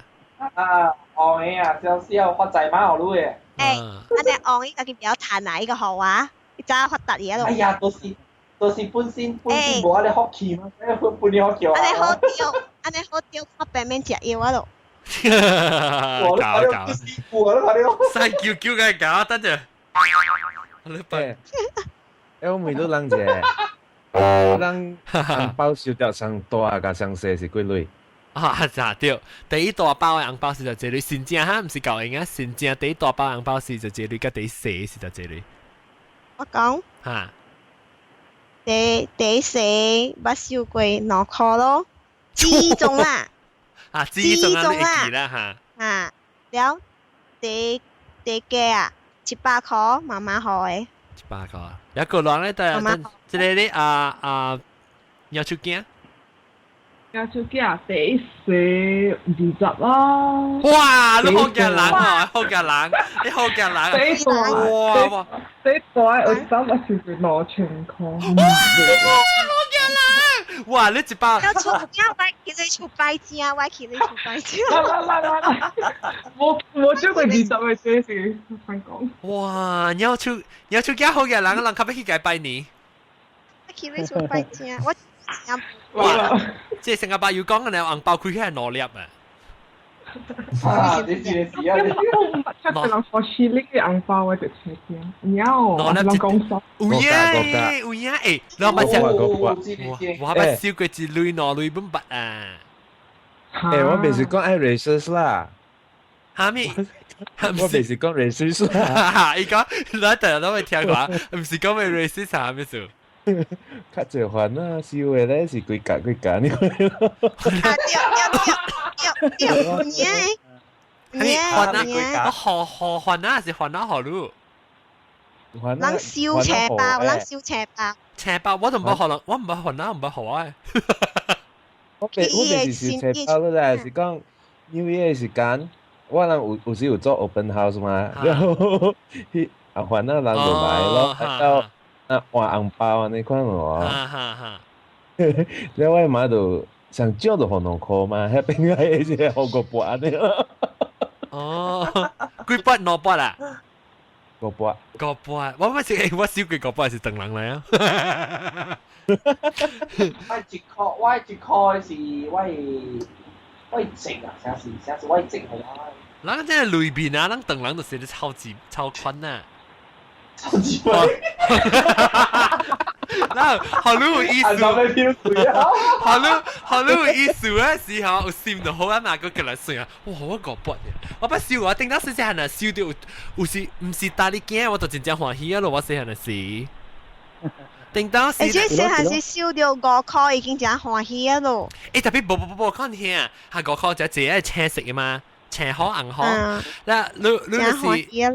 [SPEAKER 4] 紅嘅啊，少發財馬何路嘅。
[SPEAKER 8] 我哋紅呢個叫比較彈啊，呢個學話，你揸發達嘢咯。
[SPEAKER 4] 哎呀，都是就是本身無安尼福氣嘛，本你福氣啊。
[SPEAKER 8] 安尼好釣，我白面食藥啊咯。
[SPEAKER 1] 搞，細叫叫嘅搞得啫。你笨。
[SPEAKER 7] 我每都人啫，人紅包收到上大甲上細是幾類？
[SPEAKER 1] 啊，對，第一大包嘅紅包是就這類，新正哈，唔是舊型啊，新正第一大包紅包是就這類，甲第一細是就這類。
[SPEAKER 8] 我講。
[SPEAKER 1] 嚇。
[SPEAKER 8] 第細捌收過2塊咯，記憶中啦。
[SPEAKER 1] 啊，記憶中啊，你會記啦嚇。
[SPEAKER 8] 啊，了第價啊，700塊，媽媽學
[SPEAKER 1] 嘅。700塊，有個人咧，但即係咧要出鏡。
[SPEAKER 2] 要出鏡第40啦。
[SPEAKER 1] 哇！你好勁人啊，好勁人，你好勁人啊！哇！
[SPEAKER 2] 第大我收我收過2000塊。
[SPEAKER 1] 哇！好勁人！哇！你一包。
[SPEAKER 8] 要出鏡，我其實出擺正，我其實出擺正。
[SPEAKER 2] 啦！我出過20嘅這是香港。
[SPEAKER 1] 哇！你要出鏡好勁人，人級要去解拜年。
[SPEAKER 8] 我其實出擺正，我。
[SPEAKER 1] 哇！即係新加坡要講嘅你紅包佢係攞粒啊！
[SPEAKER 4] 你試啊！
[SPEAKER 2] 出個人貨市呢嘅紅包我就切啲，攞粒講實。
[SPEAKER 1] 有嘢誒！攞乜嘢？我把燒過一類攞類本筆啊！
[SPEAKER 7] 我平時講愛 racist 啦。
[SPEAKER 1] 嚇咩？
[SPEAKER 7] 我平時講 racist 啦。
[SPEAKER 1] 依家我突然都會聽話，唔是講咩 racist 係咩事？
[SPEAKER 7] 較濟煩啊，燒嘅咧是幾格呢個。何煩啊？是煩啊何路？
[SPEAKER 8] 人燒斜包，人燒斜包。
[SPEAKER 1] 斜包我都唔係可能，我唔係煩啊，唔係好啊。
[SPEAKER 7] 我平時燒斜包啦，是講 New Year 時間，我人有時有做 open house 嘛，然後煩啊人就來咯。換紅包啊！你看我，你我買到上少就2塊嘛，迄邊個係只好個半的咯。
[SPEAKER 1] 哦，幾半2半啊
[SPEAKER 7] ？5半。
[SPEAKER 1] 5半，我少幾5半是等人嚟啊。
[SPEAKER 4] 我一塊是我整啊，成時我整係啦。
[SPEAKER 1] 人真係裏邊啊，人等人就寫得超寬啊。
[SPEAKER 4] 超級快！
[SPEAKER 1] 嗱，好有意思，好有意思嘅時候，有心就好啊嘛，個過來算啊，哇，我5半嘅，我不燒我，頂到細細漢啊，燒到有時唔是大力驚，我就真正歡喜啊咯，我細漢嘅事。頂到時，
[SPEAKER 8] 而且細漢時燒到5塊已經真歡喜啊咯。
[SPEAKER 1] 誒，特別冇看聽啊，係5塊就自己係青色嘅嘛。青殼銀殼，嗱，你是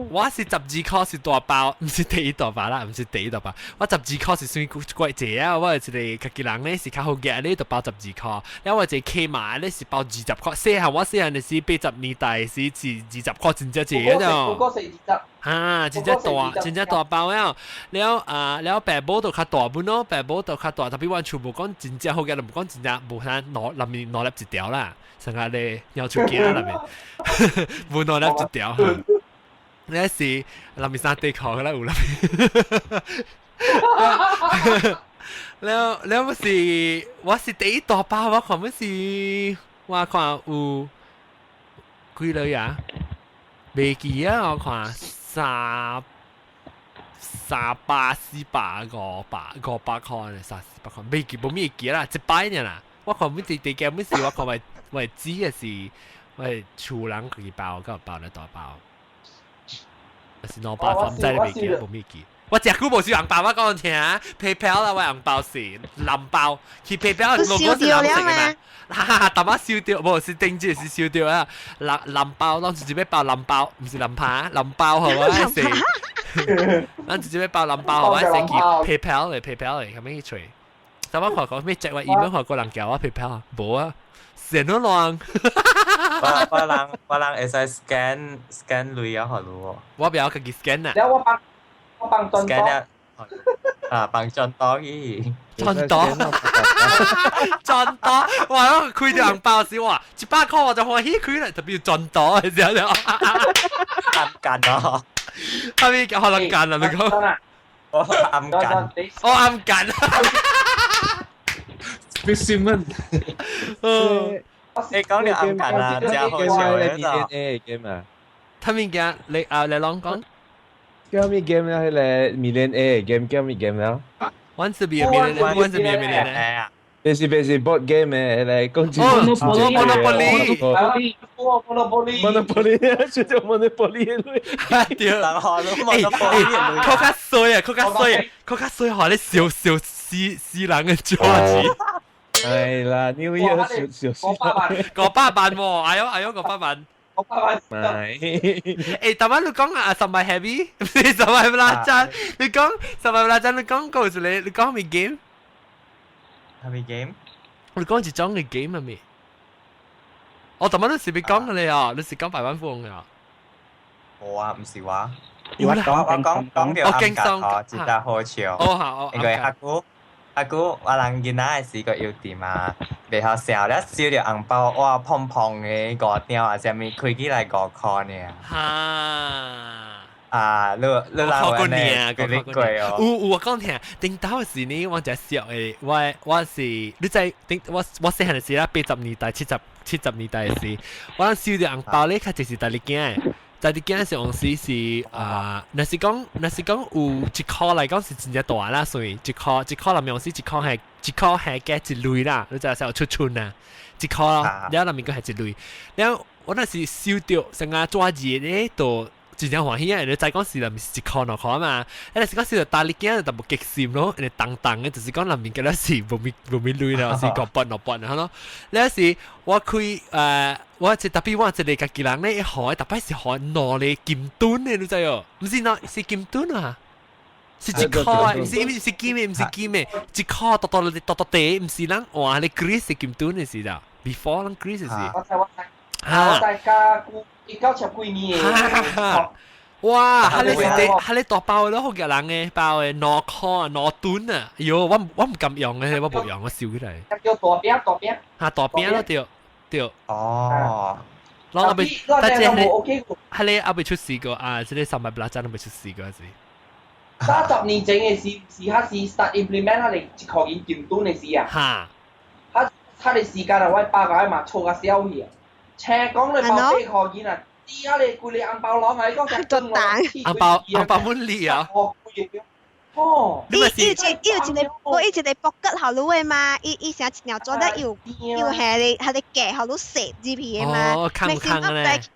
[SPEAKER 1] 我是12塊是大包，唔是第一大包啦，唔是第一大包。我12塊是算貴濟啊，我係一個家己人咧是較好嘅，你就包12塊。然後我一個 K 碼咧是包20塊。細漢我細漢是80年代是20塊真正濟嗰種。嚇，真正大包啊！แล้วแบบโบตัวขาตัวบุญเนาะแบบโบตัวขาตัวแต่พี่วันชูบุ講真正好嘅，就唔講真正無啥攞面攞粒一條啦。成日你要出鏡入面，冇攞粒一條。你是入面3地殼嘅啦，有入面。แล้ว我是第一大包，我看是我看有幾類啊？未記啊，我看300、400、500塊咧，300、400塊，未記冇咩記啦，100呢啦。我看每地嘅每時，我看為紙嘅是為厝人佢包，嗰個包咧大包，是200塊，唔知你未記冇咩記。我食久無收紅包，我講聽，PayPal 啦，我紅包是藍包，佢 PayPal 個 logo 是藍色嘅嘛，但我收掉，無是定住是收掉啊，藍包，咱直接要包藍包，唔是藍扒，藍包好啊，是，咱直接要包藍包好啊，是佢 PayPal 嚟，咁樣去吹。但我講咩隻話，而家個人叫我 PayPal 啊，冇啊，成都亂。
[SPEAKER 6] 我人會使 scan 類啊，好咯。
[SPEAKER 1] 我不要自己 scan 啊。
[SPEAKER 4] 我幫轉
[SPEAKER 6] 多，幫轉多嘅，
[SPEAKER 1] 轉多，哇！開條紅包時話100塊我就歡喜開啦，特別要轉多嘅時候就
[SPEAKER 6] 幹咯，
[SPEAKER 1] 係咪可能幹啦？你講
[SPEAKER 6] 我暗緊，
[SPEAKER 1] 我啱緊。
[SPEAKER 3] specimen。
[SPEAKER 6] 你講你暗緊啊，真係好笑嘅就。
[SPEAKER 7] game 啊，
[SPEAKER 1] 睇面嘅你講講。
[SPEAKER 7] 叫咩 game 啊？迄個 Millionaire game 叫咩 game 啊
[SPEAKER 1] ？Once to be a millionaire，once to be a millionaire。basic
[SPEAKER 7] board game 嘅，嚟講住。Monopoly，出咗 Monopoly 嚟。
[SPEAKER 1] 對。佢較衰啊！佢較衰，學你小私人嘅做字。
[SPEAKER 7] 係啦，New Year 小
[SPEAKER 1] 500萬喎，哎呦500萬。但係你講啊，十萬 heavy， 你十萬拉真，你講十萬拉真，你講告訴你講咩 game？
[SPEAKER 6] 係咪 game？
[SPEAKER 1] 你講一種嘅 game 係咪？我特晚都時別講你啊，你是講百萬富翁啊？
[SPEAKER 6] 我啊，唔是話。
[SPEAKER 5] 我
[SPEAKER 6] 講叫暗格哦，真係好笑。
[SPEAKER 1] 哦好，
[SPEAKER 6] 因為阿姑我人見仔係試過要點啊，未學時候咧燒條紅包，哇碰碰嘅5條啊，上面開起來5塊呢。啊，你拉我呢？佢呢句哦。
[SPEAKER 1] 我講聽，頂到時呢，我就笑誒，我是你在頂我細漢嘅時啦，80年代、70年代嘅時，我燒條紅包咧，佢就是大力驚。在啲間上時是若是講有一箍嚟講是真正大啦，所以一箍內面是一箍係嘅一類啦，你就係有出春啊，一箍啦，然後內面個係一類，然後我那是燒掉成個抓熱咧，就真正歡喜啊！你再講是內面是一箍兩箍嘛，你是講是大力間就冇極閃咯，你當嘅就是講內面嘅咧是冇咪類啦，是個半咯，你是我開我特別我一個家己人咧，一學特別是學攞嚟劍盾嘅，你知哦？唔是攞是劍盾啊，是一箍啊，唔是劍嘅，唔是劍嘅，一箍多地，唔是人哇！你 Greece 是劍盾嘅事咋 ？Before 人 Greece 是。
[SPEAKER 4] 我大家1970年嘅。
[SPEAKER 1] 哇！係你大包咯，好夾人嘅包嘅攞箍啊，攞盾啊！喲，我唔敢用嘅，我冇用，我笑起嚟。
[SPEAKER 4] 叫大餅。
[SPEAKER 1] 嚇大餅咯，對。
[SPEAKER 6] 哦。
[SPEAKER 1] 攞阿貝，但係你阿貝出事過啊！即係300不拉真都未出事過是。
[SPEAKER 4] 30年前嘅時係 start implement 佢哋一箍銀劍盾嘅時啊。嚇！佢哋時間啊，我爸個嘛錯個小氣啊，斜講你包4箍銀啊，啲啊你攰你紅包攞埋嗰隻樽
[SPEAKER 1] 我，紅包滿利啊！
[SPEAKER 4] 哦，
[SPEAKER 8] 伊一個卜吉後路嘅嘛，伊成一條做得要係你夾後路食字片嘅嘛，
[SPEAKER 1] 咪先唔使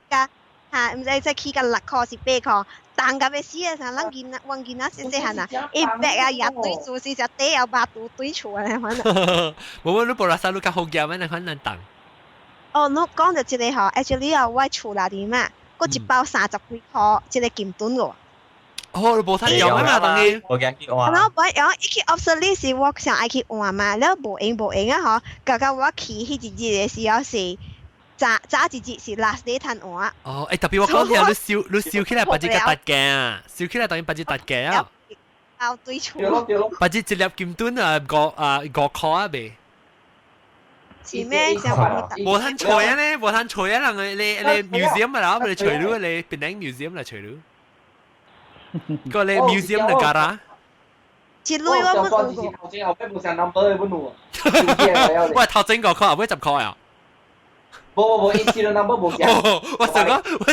[SPEAKER 8] 㗎嚇，唔使再起個6箍是8箍，但係嘅時啊，成人見揾見啊，先係嗱，一百啊一堆做事就得有8堆出嚟，可能。
[SPEAKER 1] 冇你冇拉曬你較好嘅咩？你可能等。
[SPEAKER 8] 哦，你講就一個嗬 ，actually 啊，我厝內啲嘛，嗰一包30幾箍，一個劍盾喎。
[SPEAKER 1] 哦，你冇睇用啊嘛，等於。
[SPEAKER 6] 我驚去換。
[SPEAKER 8] 然後一去 obsolete 是我想愛去換嘛，然後無用啊嗬，剛剛我去迄一日嘅時候是早一日是 last day 攤換。
[SPEAKER 1] 哦，特別我講聽，你燒起來把隻個突鏡啊，燒起來等於把隻突鏡啊。
[SPEAKER 8] 包堆出。
[SPEAKER 1] 把隻一粒劍盾啊5箍啊唄。
[SPEAKER 8] 是咩？
[SPEAKER 1] 無攤除啊咧，無攤除啊，人你 museum 啦，你除咗你變成 museum 啦，除咗。個你 museum 嚟㗎啦。
[SPEAKER 8] 一類我
[SPEAKER 4] 冇過。頭前後尾冇成 number 嘅本喎。
[SPEAKER 1] 喂，頭前5箍後尾10箍啊？
[SPEAKER 4] 冇，一次嘅 number 冇成。
[SPEAKER 1] 我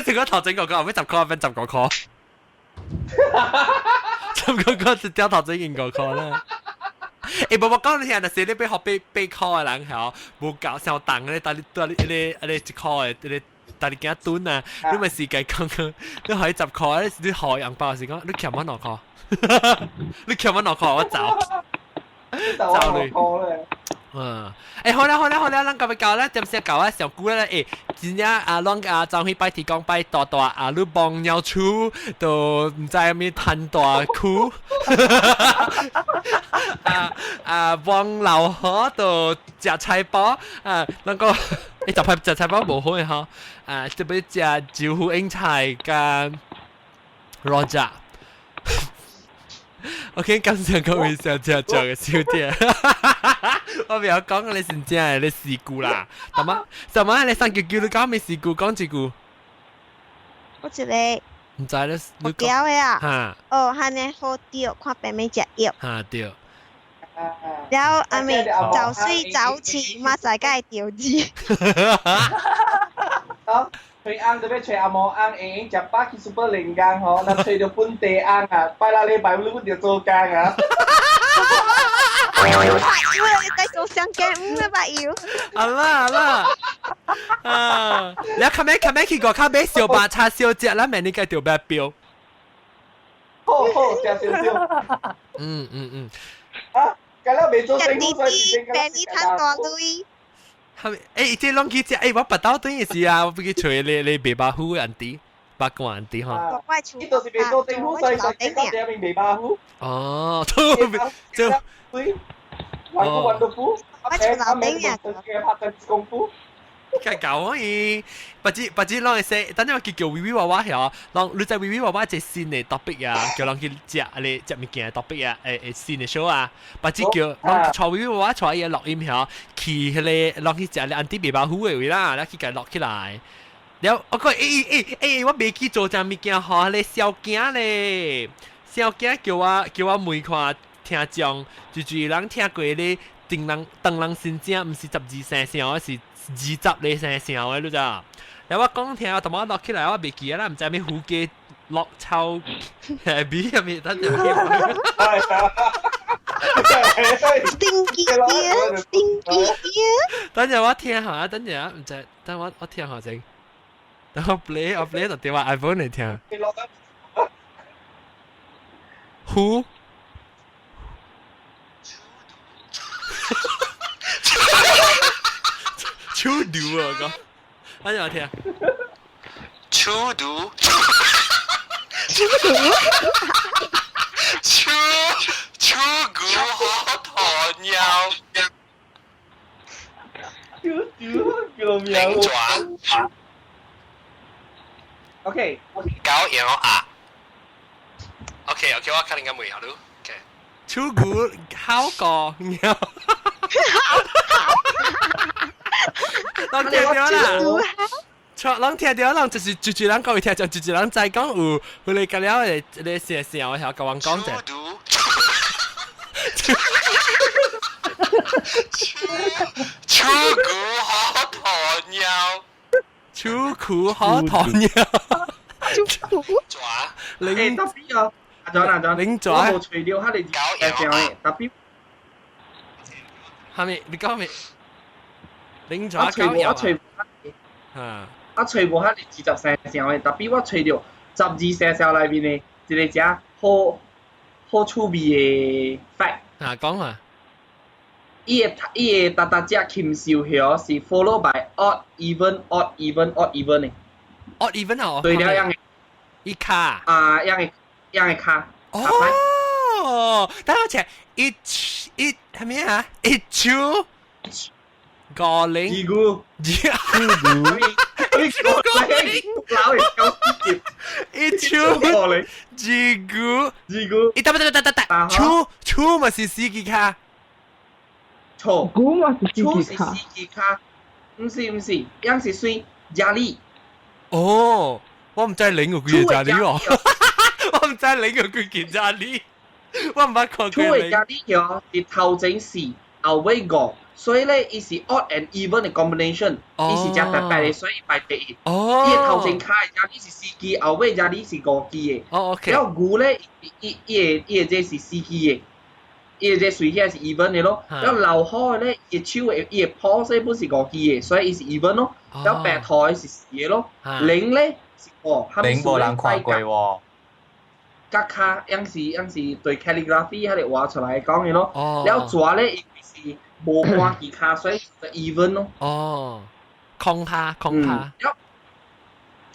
[SPEAKER 1] 成個頭前5箍後尾10箍變15箍。15箍就掉頭前5箍啦。誒，我講你聽，但是你俾學8箍嘅人係冇搞上當嘅，但你1箍嘅，你但你幾多噸啊？你咪時計講，你可以10箍，你學紅包時講，你欠我2箍，你欠我2箍，我走你。好啦，咱今日教咧，點先教啊？上古咧，真正咱總去拜天公拜大你幫鳥厝都唔知咩攤大窟，幫老河都食菜包，那個食菜包無好嘅嗬，特別食招呼英菜跟羅扎。OK， 感謝各位小姐嘅收聽。我未有講你先正係你事故啦，什麼你3叫你講咩事故？講一句。
[SPEAKER 8] 我一個。
[SPEAKER 1] 唔知咧，
[SPEAKER 8] 你屌嘅啊？
[SPEAKER 1] 嚇
[SPEAKER 8] 哦，係呢好屌，看白咩隻藥。
[SPEAKER 1] 嚇對。
[SPEAKER 8] 然後阿咪早睡早起，嘛世界屌字。
[SPEAKER 4] 吹啱對咩？吹阿毛啱誒，就巴基 super 靈間嗬，那吹到本地啱啊，拜啦禮拜五你就做更啊。
[SPEAKER 8] 白腰啊！你在做香港嘅白腰。
[SPEAKER 1] 啊啦，啊！你琴日去過卡買小白叉燒隻啦，明你計條白標。
[SPEAKER 4] 好，食少少。啊，咁啦，未做政府所以
[SPEAKER 8] 俾你攤大鐳。
[SPEAKER 1] 係咪？誒，即係攏去食誒，我不到等於是啊，我俾佢吹你白巴虎人哋，白個人哋嗬。
[SPEAKER 4] 呢度是未做政府所以實際上邊未巴虎。
[SPEAKER 1] 哦，都就。
[SPEAKER 4] wonderful，
[SPEAKER 8] 我做老丁人。
[SPEAKER 4] 拍功夫。
[SPEAKER 1] 梗係可以，不知啷個寫，等陣我叫微微娃娃係啷你在微微娃娃隻新嘅 topic 啊，叫啷去食你食物件嘅 topic 啊，新嘅 show 啊，不知叫啷坐微微娃娃坐嘢錄音係去迄個啷去食你安迪白巴虎嘅位啦，然後去佢錄起來。然後我講我未去做隻物件嗬，你小驚咧，小驚叫我每看聽眾，就人聽過咧，當人先正，唔是12聲聲，是20嚟聲聲嘅，你知？然後我講聽，我同我落起來，我未記啦，唔知咩虎記落臭，happy 入面等陣。
[SPEAKER 8] Stinky dear，
[SPEAKER 1] 等陣我聽下，等陣唔知，等我聽下先。等我 play 就電話 iPhone 嚟聽。虎。超毒啊！哥，等陣我聽。
[SPEAKER 9] 超毒。超骨好糖尿。零爪。
[SPEAKER 4] OK。
[SPEAKER 9] 狗咬啊。OK，我睇你嘅眉好咯。OK。
[SPEAKER 1] 超骨好過尿。人聽到啦，錯人聽到人就是住人講會聽，就住人再講有你隔了你寫寫我係講講啫。
[SPEAKER 9] 超骨好糖尿，
[SPEAKER 1] 超骨好糖尿，
[SPEAKER 9] 爪
[SPEAKER 4] 零特別啊，阿
[SPEAKER 1] 零爪，
[SPEAKER 4] 我冇除掉佢哋嘅特別。
[SPEAKER 1] 係咪？你講咩？零爪狗油啊！
[SPEAKER 4] 我吹無遐尼20聲聲嘅，特別我吹到12聲聲裏邊嘅一個隻好趣味嘅 fact。
[SPEAKER 1] 啊，講嘛？
[SPEAKER 4] 伊個搭隻琴燒響是 follow by odd even odd even odd even 嘅。
[SPEAKER 1] odd even 哦。
[SPEAKER 4] 對了，樣嘅。
[SPEAKER 1] 一卡。
[SPEAKER 4] 啊，樣嘅卡。
[SPEAKER 1] 哦，等我check，一係咩啊？一two。個零
[SPEAKER 4] 二股，老人夠接，
[SPEAKER 1] 一超
[SPEAKER 4] 個零，
[SPEAKER 1] 二股，一得，超咪是司機卡，
[SPEAKER 4] 錯，
[SPEAKER 2] 股嘛是
[SPEAKER 4] 超是司機卡，唔是，樣是算壓力。
[SPEAKER 1] 哦，我唔知零個佢嘅壓力喎，我唔知零個佢嘅壓力，我唔捌看佢。
[SPEAKER 4] 超嘅壓力嘅係頭前4，後尾5。所以咧，伊是 odd and even 嘅 combination，伊是只白白嘅，所以排第一。
[SPEAKER 1] 哦。
[SPEAKER 4] 伊頭前卡嘅只呢是4支，後尾只呢是5支嘅。
[SPEAKER 1] 哦 ，OK。
[SPEAKER 4] 然後牛咧，伊個這是4支嘅，伊個這水起係是 even 嘅咯。然後流開咧，伊個手嘅伊個 pulse 本是5支嘅，所以伊是 even 咯。然後白台是4嘅咯。零咧是
[SPEAKER 6] 零無人看過喎。
[SPEAKER 4] 格卡樣是對 calligraphy 喺度畫出來講嘅咯。然後爪咧伊是無關其他，所以就 even 咯。
[SPEAKER 1] 哦，空下。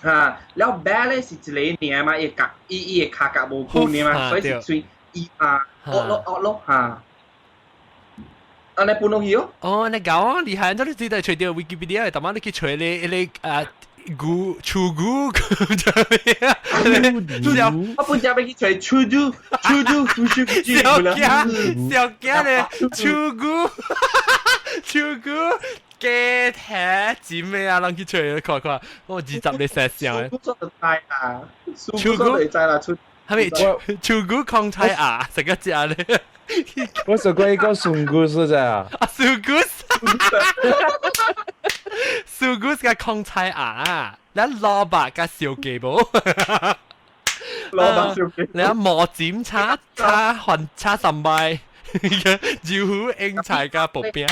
[SPEAKER 4] 嚇，然後 bad 咧是一個年嘛，伊個卡格無固年嘛，所以是算惡咯嚇。安尼搬落去哦。
[SPEAKER 1] 哦，你講厲害，你知道除掉 Wikipedia，但係你去除你古粗古咁就咩啊？
[SPEAKER 4] 我本只俾佢除粗古，
[SPEAKER 1] 小驚咧，粗古假體剪咩啊？人去吹看看，我20你寫上嘅。
[SPEAKER 4] 蘇姑就知啦，蘇姑就知啦，出
[SPEAKER 1] 係咪秋菇抗菜啊？食一隻咧。
[SPEAKER 7] 我食過一個松菇是咋啊？
[SPEAKER 1] 啊，松菇，松菇嘅抗菜啊！你蘿蔔嘅小雞煲，
[SPEAKER 4] 蘿蔔小雞，
[SPEAKER 1] 你磨尖叉三bài，椒糊英菜嘅薄餅。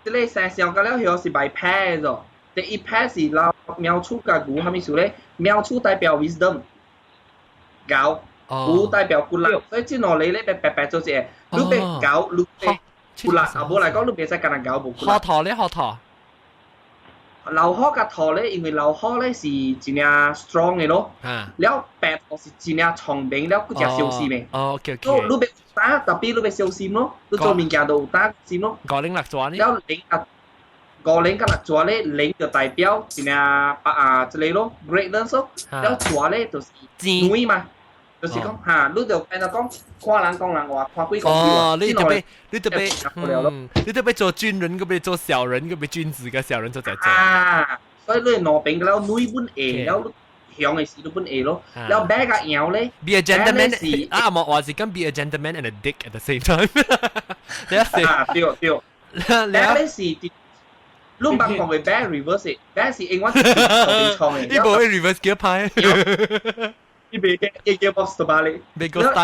[SPEAKER 4] 即係寫上嘅了後是by pair 咗，第一 pair 是老苗出嘅股，係咪數咧？苗出代表 wisdom， 狗。股代表骨力，所以之後你咧白白做隻，你白狗，你白骨力，啊冇嚟講，你別使跟人狗冇骨力。
[SPEAKER 1] 學陀咧，學陀。
[SPEAKER 4] 流殼嘅陀咧，因為流殼咧是一隻 strong 嘅咯，了白陀是一隻聰明，了嗰隻小心嘅。
[SPEAKER 1] 哦，OK，
[SPEAKER 4] 所以你別打，特別你別小心咯，你做物件都打心咯。
[SPEAKER 1] 506轉呢？
[SPEAKER 4] 了零啊，506嘅轉咧，零就代表一隻之類咯 ，greatness 咯，了轉咧就是女嘛。就是講嚇，你就變到講看人講人話，看鬼講鬼話。
[SPEAKER 1] 你特別做軍人，嗰邊做小人，嗰邊君子嘅小人就在做。
[SPEAKER 4] 啊，所以你攞病嘅了，女本 A，了向嘅事都本 A 咯。了 bad 嘅樣咧
[SPEAKER 1] ，be a gentleman 啊，我話是跟 be a gentleman and a dick at the same time。
[SPEAKER 4] 啊，對。แล้ว咧是，你唔講嘅 bad reverse， bad 是英文是錯嘅。
[SPEAKER 1] 呢部係 reverse gear 派。
[SPEAKER 4] 伊袂嘅叫 box 到巴咧，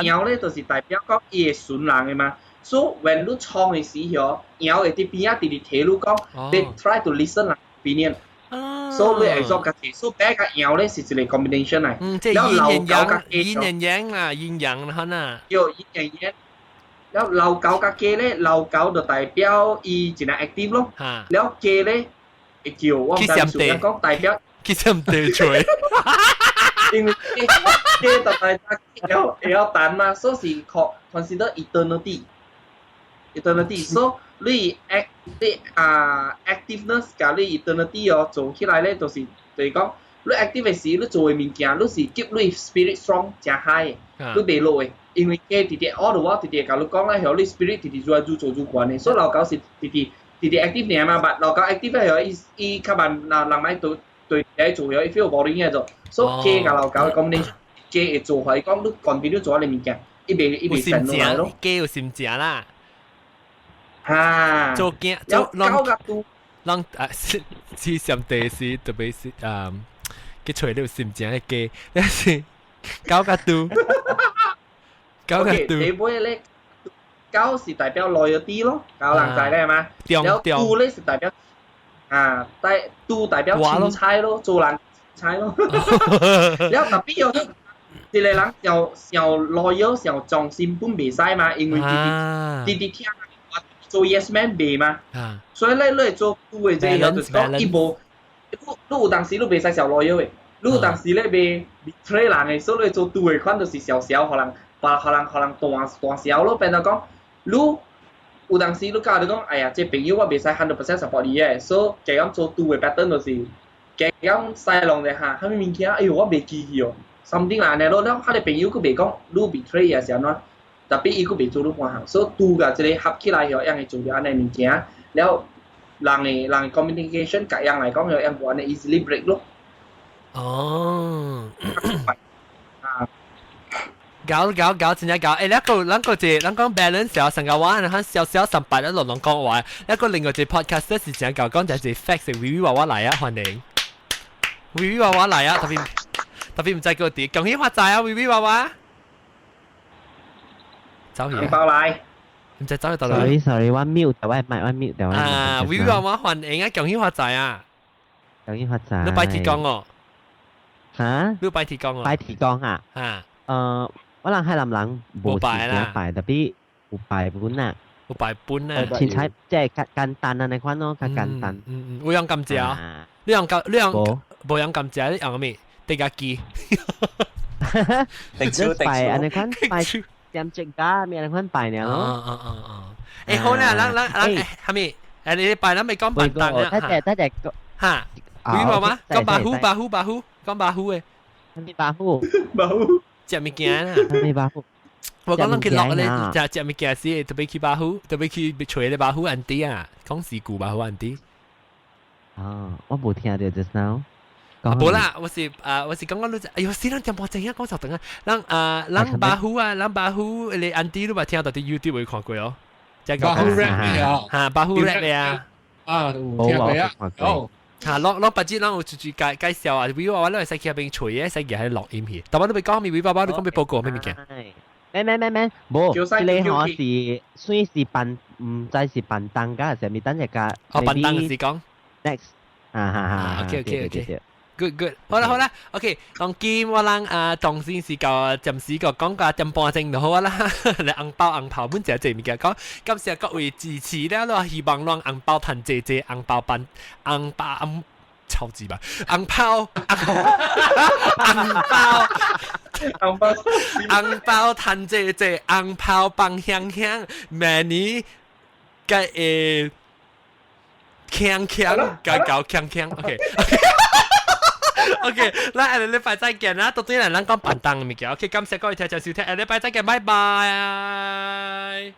[SPEAKER 4] 妖咧就是代表講伊會順人嘅嘛。So when 你創嘅時候，妖會啲邊啊，啲睇你講，你 try to listen 人 opinion。So 你 absorb 嘅嘢，so bad 嘅妖咧是一個 combination 嚟。
[SPEAKER 1] 即係陰陽啊，陰陽啦，嗱。
[SPEAKER 4] 有陰陽陽。แล้ว老狗嘅雞咧，老狗就代表伊一個 active 咯。แล้ว雞咧會叫我唔知點講，代表。
[SPEAKER 1] 佢想地吹。
[SPEAKER 4] 因為嘅就係有蛋嘛，所以 consider eternity。so 你 activeness 加你 eternity 哦，做起來咧就是講，你 active 嘅時，你做嘅物件，你是 keep 你 spirit strong 正 high 嘅，你袂落嘅。因為嘅直直 all the while 直直甲你講咧，後你 spirit 直直做做關嘅，所以老狗是直直 active 嘅嘛，但老狗 active 咧後伊較慢人買對喺做咗 feel boring 嘅做。所以機嘅老狗咁你機會做係講你continue做你物件，一邊成落嚟咯。
[SPEAKER 1] 機有心正啦。
[SPEAKER 4] 嚇。
[SPEAKER 1] 做件做讓是上帝是特別是佢除了心正嘅機，但是狗個度，狗個度。
[SPEAKER 4] 你會咧，狗是代表 loyalty 咯，狗人仔咧係嘛？有度咧是代表代表青菜咯，做人。猜咯，แล้ว特別有一個人又 loyal 又重心本袂使嘛，因為啲聽話做 yes man 袂嘛，所以咧你做對嘅即係就是講伊無，你有當時你袂使小 loyal 嘅，你有當時咧袂 betray 人嘅，所以你做對嘅款就是小小，可能大小咯，變到講你有當時你教你講，哎呀，這朋友我袂使100% support 你嘅，所以咁做對嘅 pattern 就是。咁細浪嘅嚇，係咪物件？哎呦，我未記起哦。something 啦，你咯，佢哋朋友佢未講，你 betray 嘅時候咯，特別伊佢未做到半行，所以度嘅即係合起來後，樣係做咗安尼物件，แล้ว人嘅 communication 各樣嚟講，又樣講咧 easily break 咯。
[SPEAKER 1] 哦。搞，真係搞！誒，兩個字，兩講 balance 有成個話，你少少18一輪輪講話，一個另外隻 podcast 咧是成個講就係 facts， 微微娃娃嚟啊，歡迎。微微娃娃嚟啊！特別唔知個啲，恭喜發財啊！微微娃娃，走嘢。
[SPEAKER 4] 包嚟，
[SPEAKER 1] 唔知走去到哪
[SPEAKER 10] ？Sorry， one mute， 但係唔係 one mute， 但係。
[SPEAKER 1] 啊，微微娃娃歡迎啊！恭喜發財啊！
[SPEAKER 10] 恭喜發財。
[SPEAKER 1] 你拜鐵講哦。
[SPEAKER 10] 嚇？
[SPEAKER 1] 你拜鐵講哦。
[SPEAKER 10] 拜鐵講啊？
[SPEAKER 1] 啊。
[SPEAKER 10] 我諗係諗冇拜啦，拜特別冇拜本啊。
[SPEAKER 1] 冇拜本啊。
[SPEAKER 10] 前菜即係簡單啊，你看咯，簡單。
[SPEAKER 1] 會用咁少？你用冇用咁少，你用咩？地價機。
[SPEAKER 10] 拜อันนี้คนไปเตรียมจิกก้ามีอะไรคนไปเนี่ยเนาะ
[SPEAKER 1] 好啦，係咪？你拜啦，咪講笨蛋啊！
[SPEAKER 10] ถ้าแต่
[SPEAKER 1] 嚇，會話嗎？講巴呼，講巴呼嘅。
[SPEAKER 10] มีบาฮู
[SPEAKER 1] 隻物件啊！
[SPEAKER 10] มีบาฮู
[SPEAKER 1] 我講咱去落咧，食物件時，特別去巴虎，特別去找咧巴虎安迪啊，講事故巴虎安迪。
[SPEAKER 10] 哦，我冇聽到 just now。
[SPEAKER 1] 冇啦，我是講你，哎呦，死人點播正啊，講就等啊，咱巴虎啊，咱巴虎你安迪都咪聽到啲 YouTube 會看過哦。
[SPEAKER 3] 巴虎 rap 啊，
[SPEAKER 1] 嚇巴虎 rap 啊，
[SPEAKER 3] 有聽過啊，有。
[SPEAKER 1] 嚇，攞把紙，攞我住介紹啊，比如話我攞嚟細機入邊除嘢，細機喺錄音片，但我都未講咪微爸爸，你講俾報告咩物件？
[SPEAKER 10] 咩，冇，你可是算是辦，唔知是辦檔㗎，係咪等一個？
[SPEAKER 1] 哦，辦檔是講
[SPEAKER 10] next，OK。good，
[SPEAKER 1] 好啦，OK， 當今我哋當先是個暫時個講個點半鐘就好啦，嚟紅包本隻物件講，感謝各位支持咧，我希望讓紅包賺謝，紅包臭字吧，紅包賺謝，紅包棒香明年嘅鏘搞鏘 OK， 那下禮拜再見啦，到底係咱講辦檔嘅物件 ，OK， 感謝各位聽眾收聽，下禮拜再見，拜拜。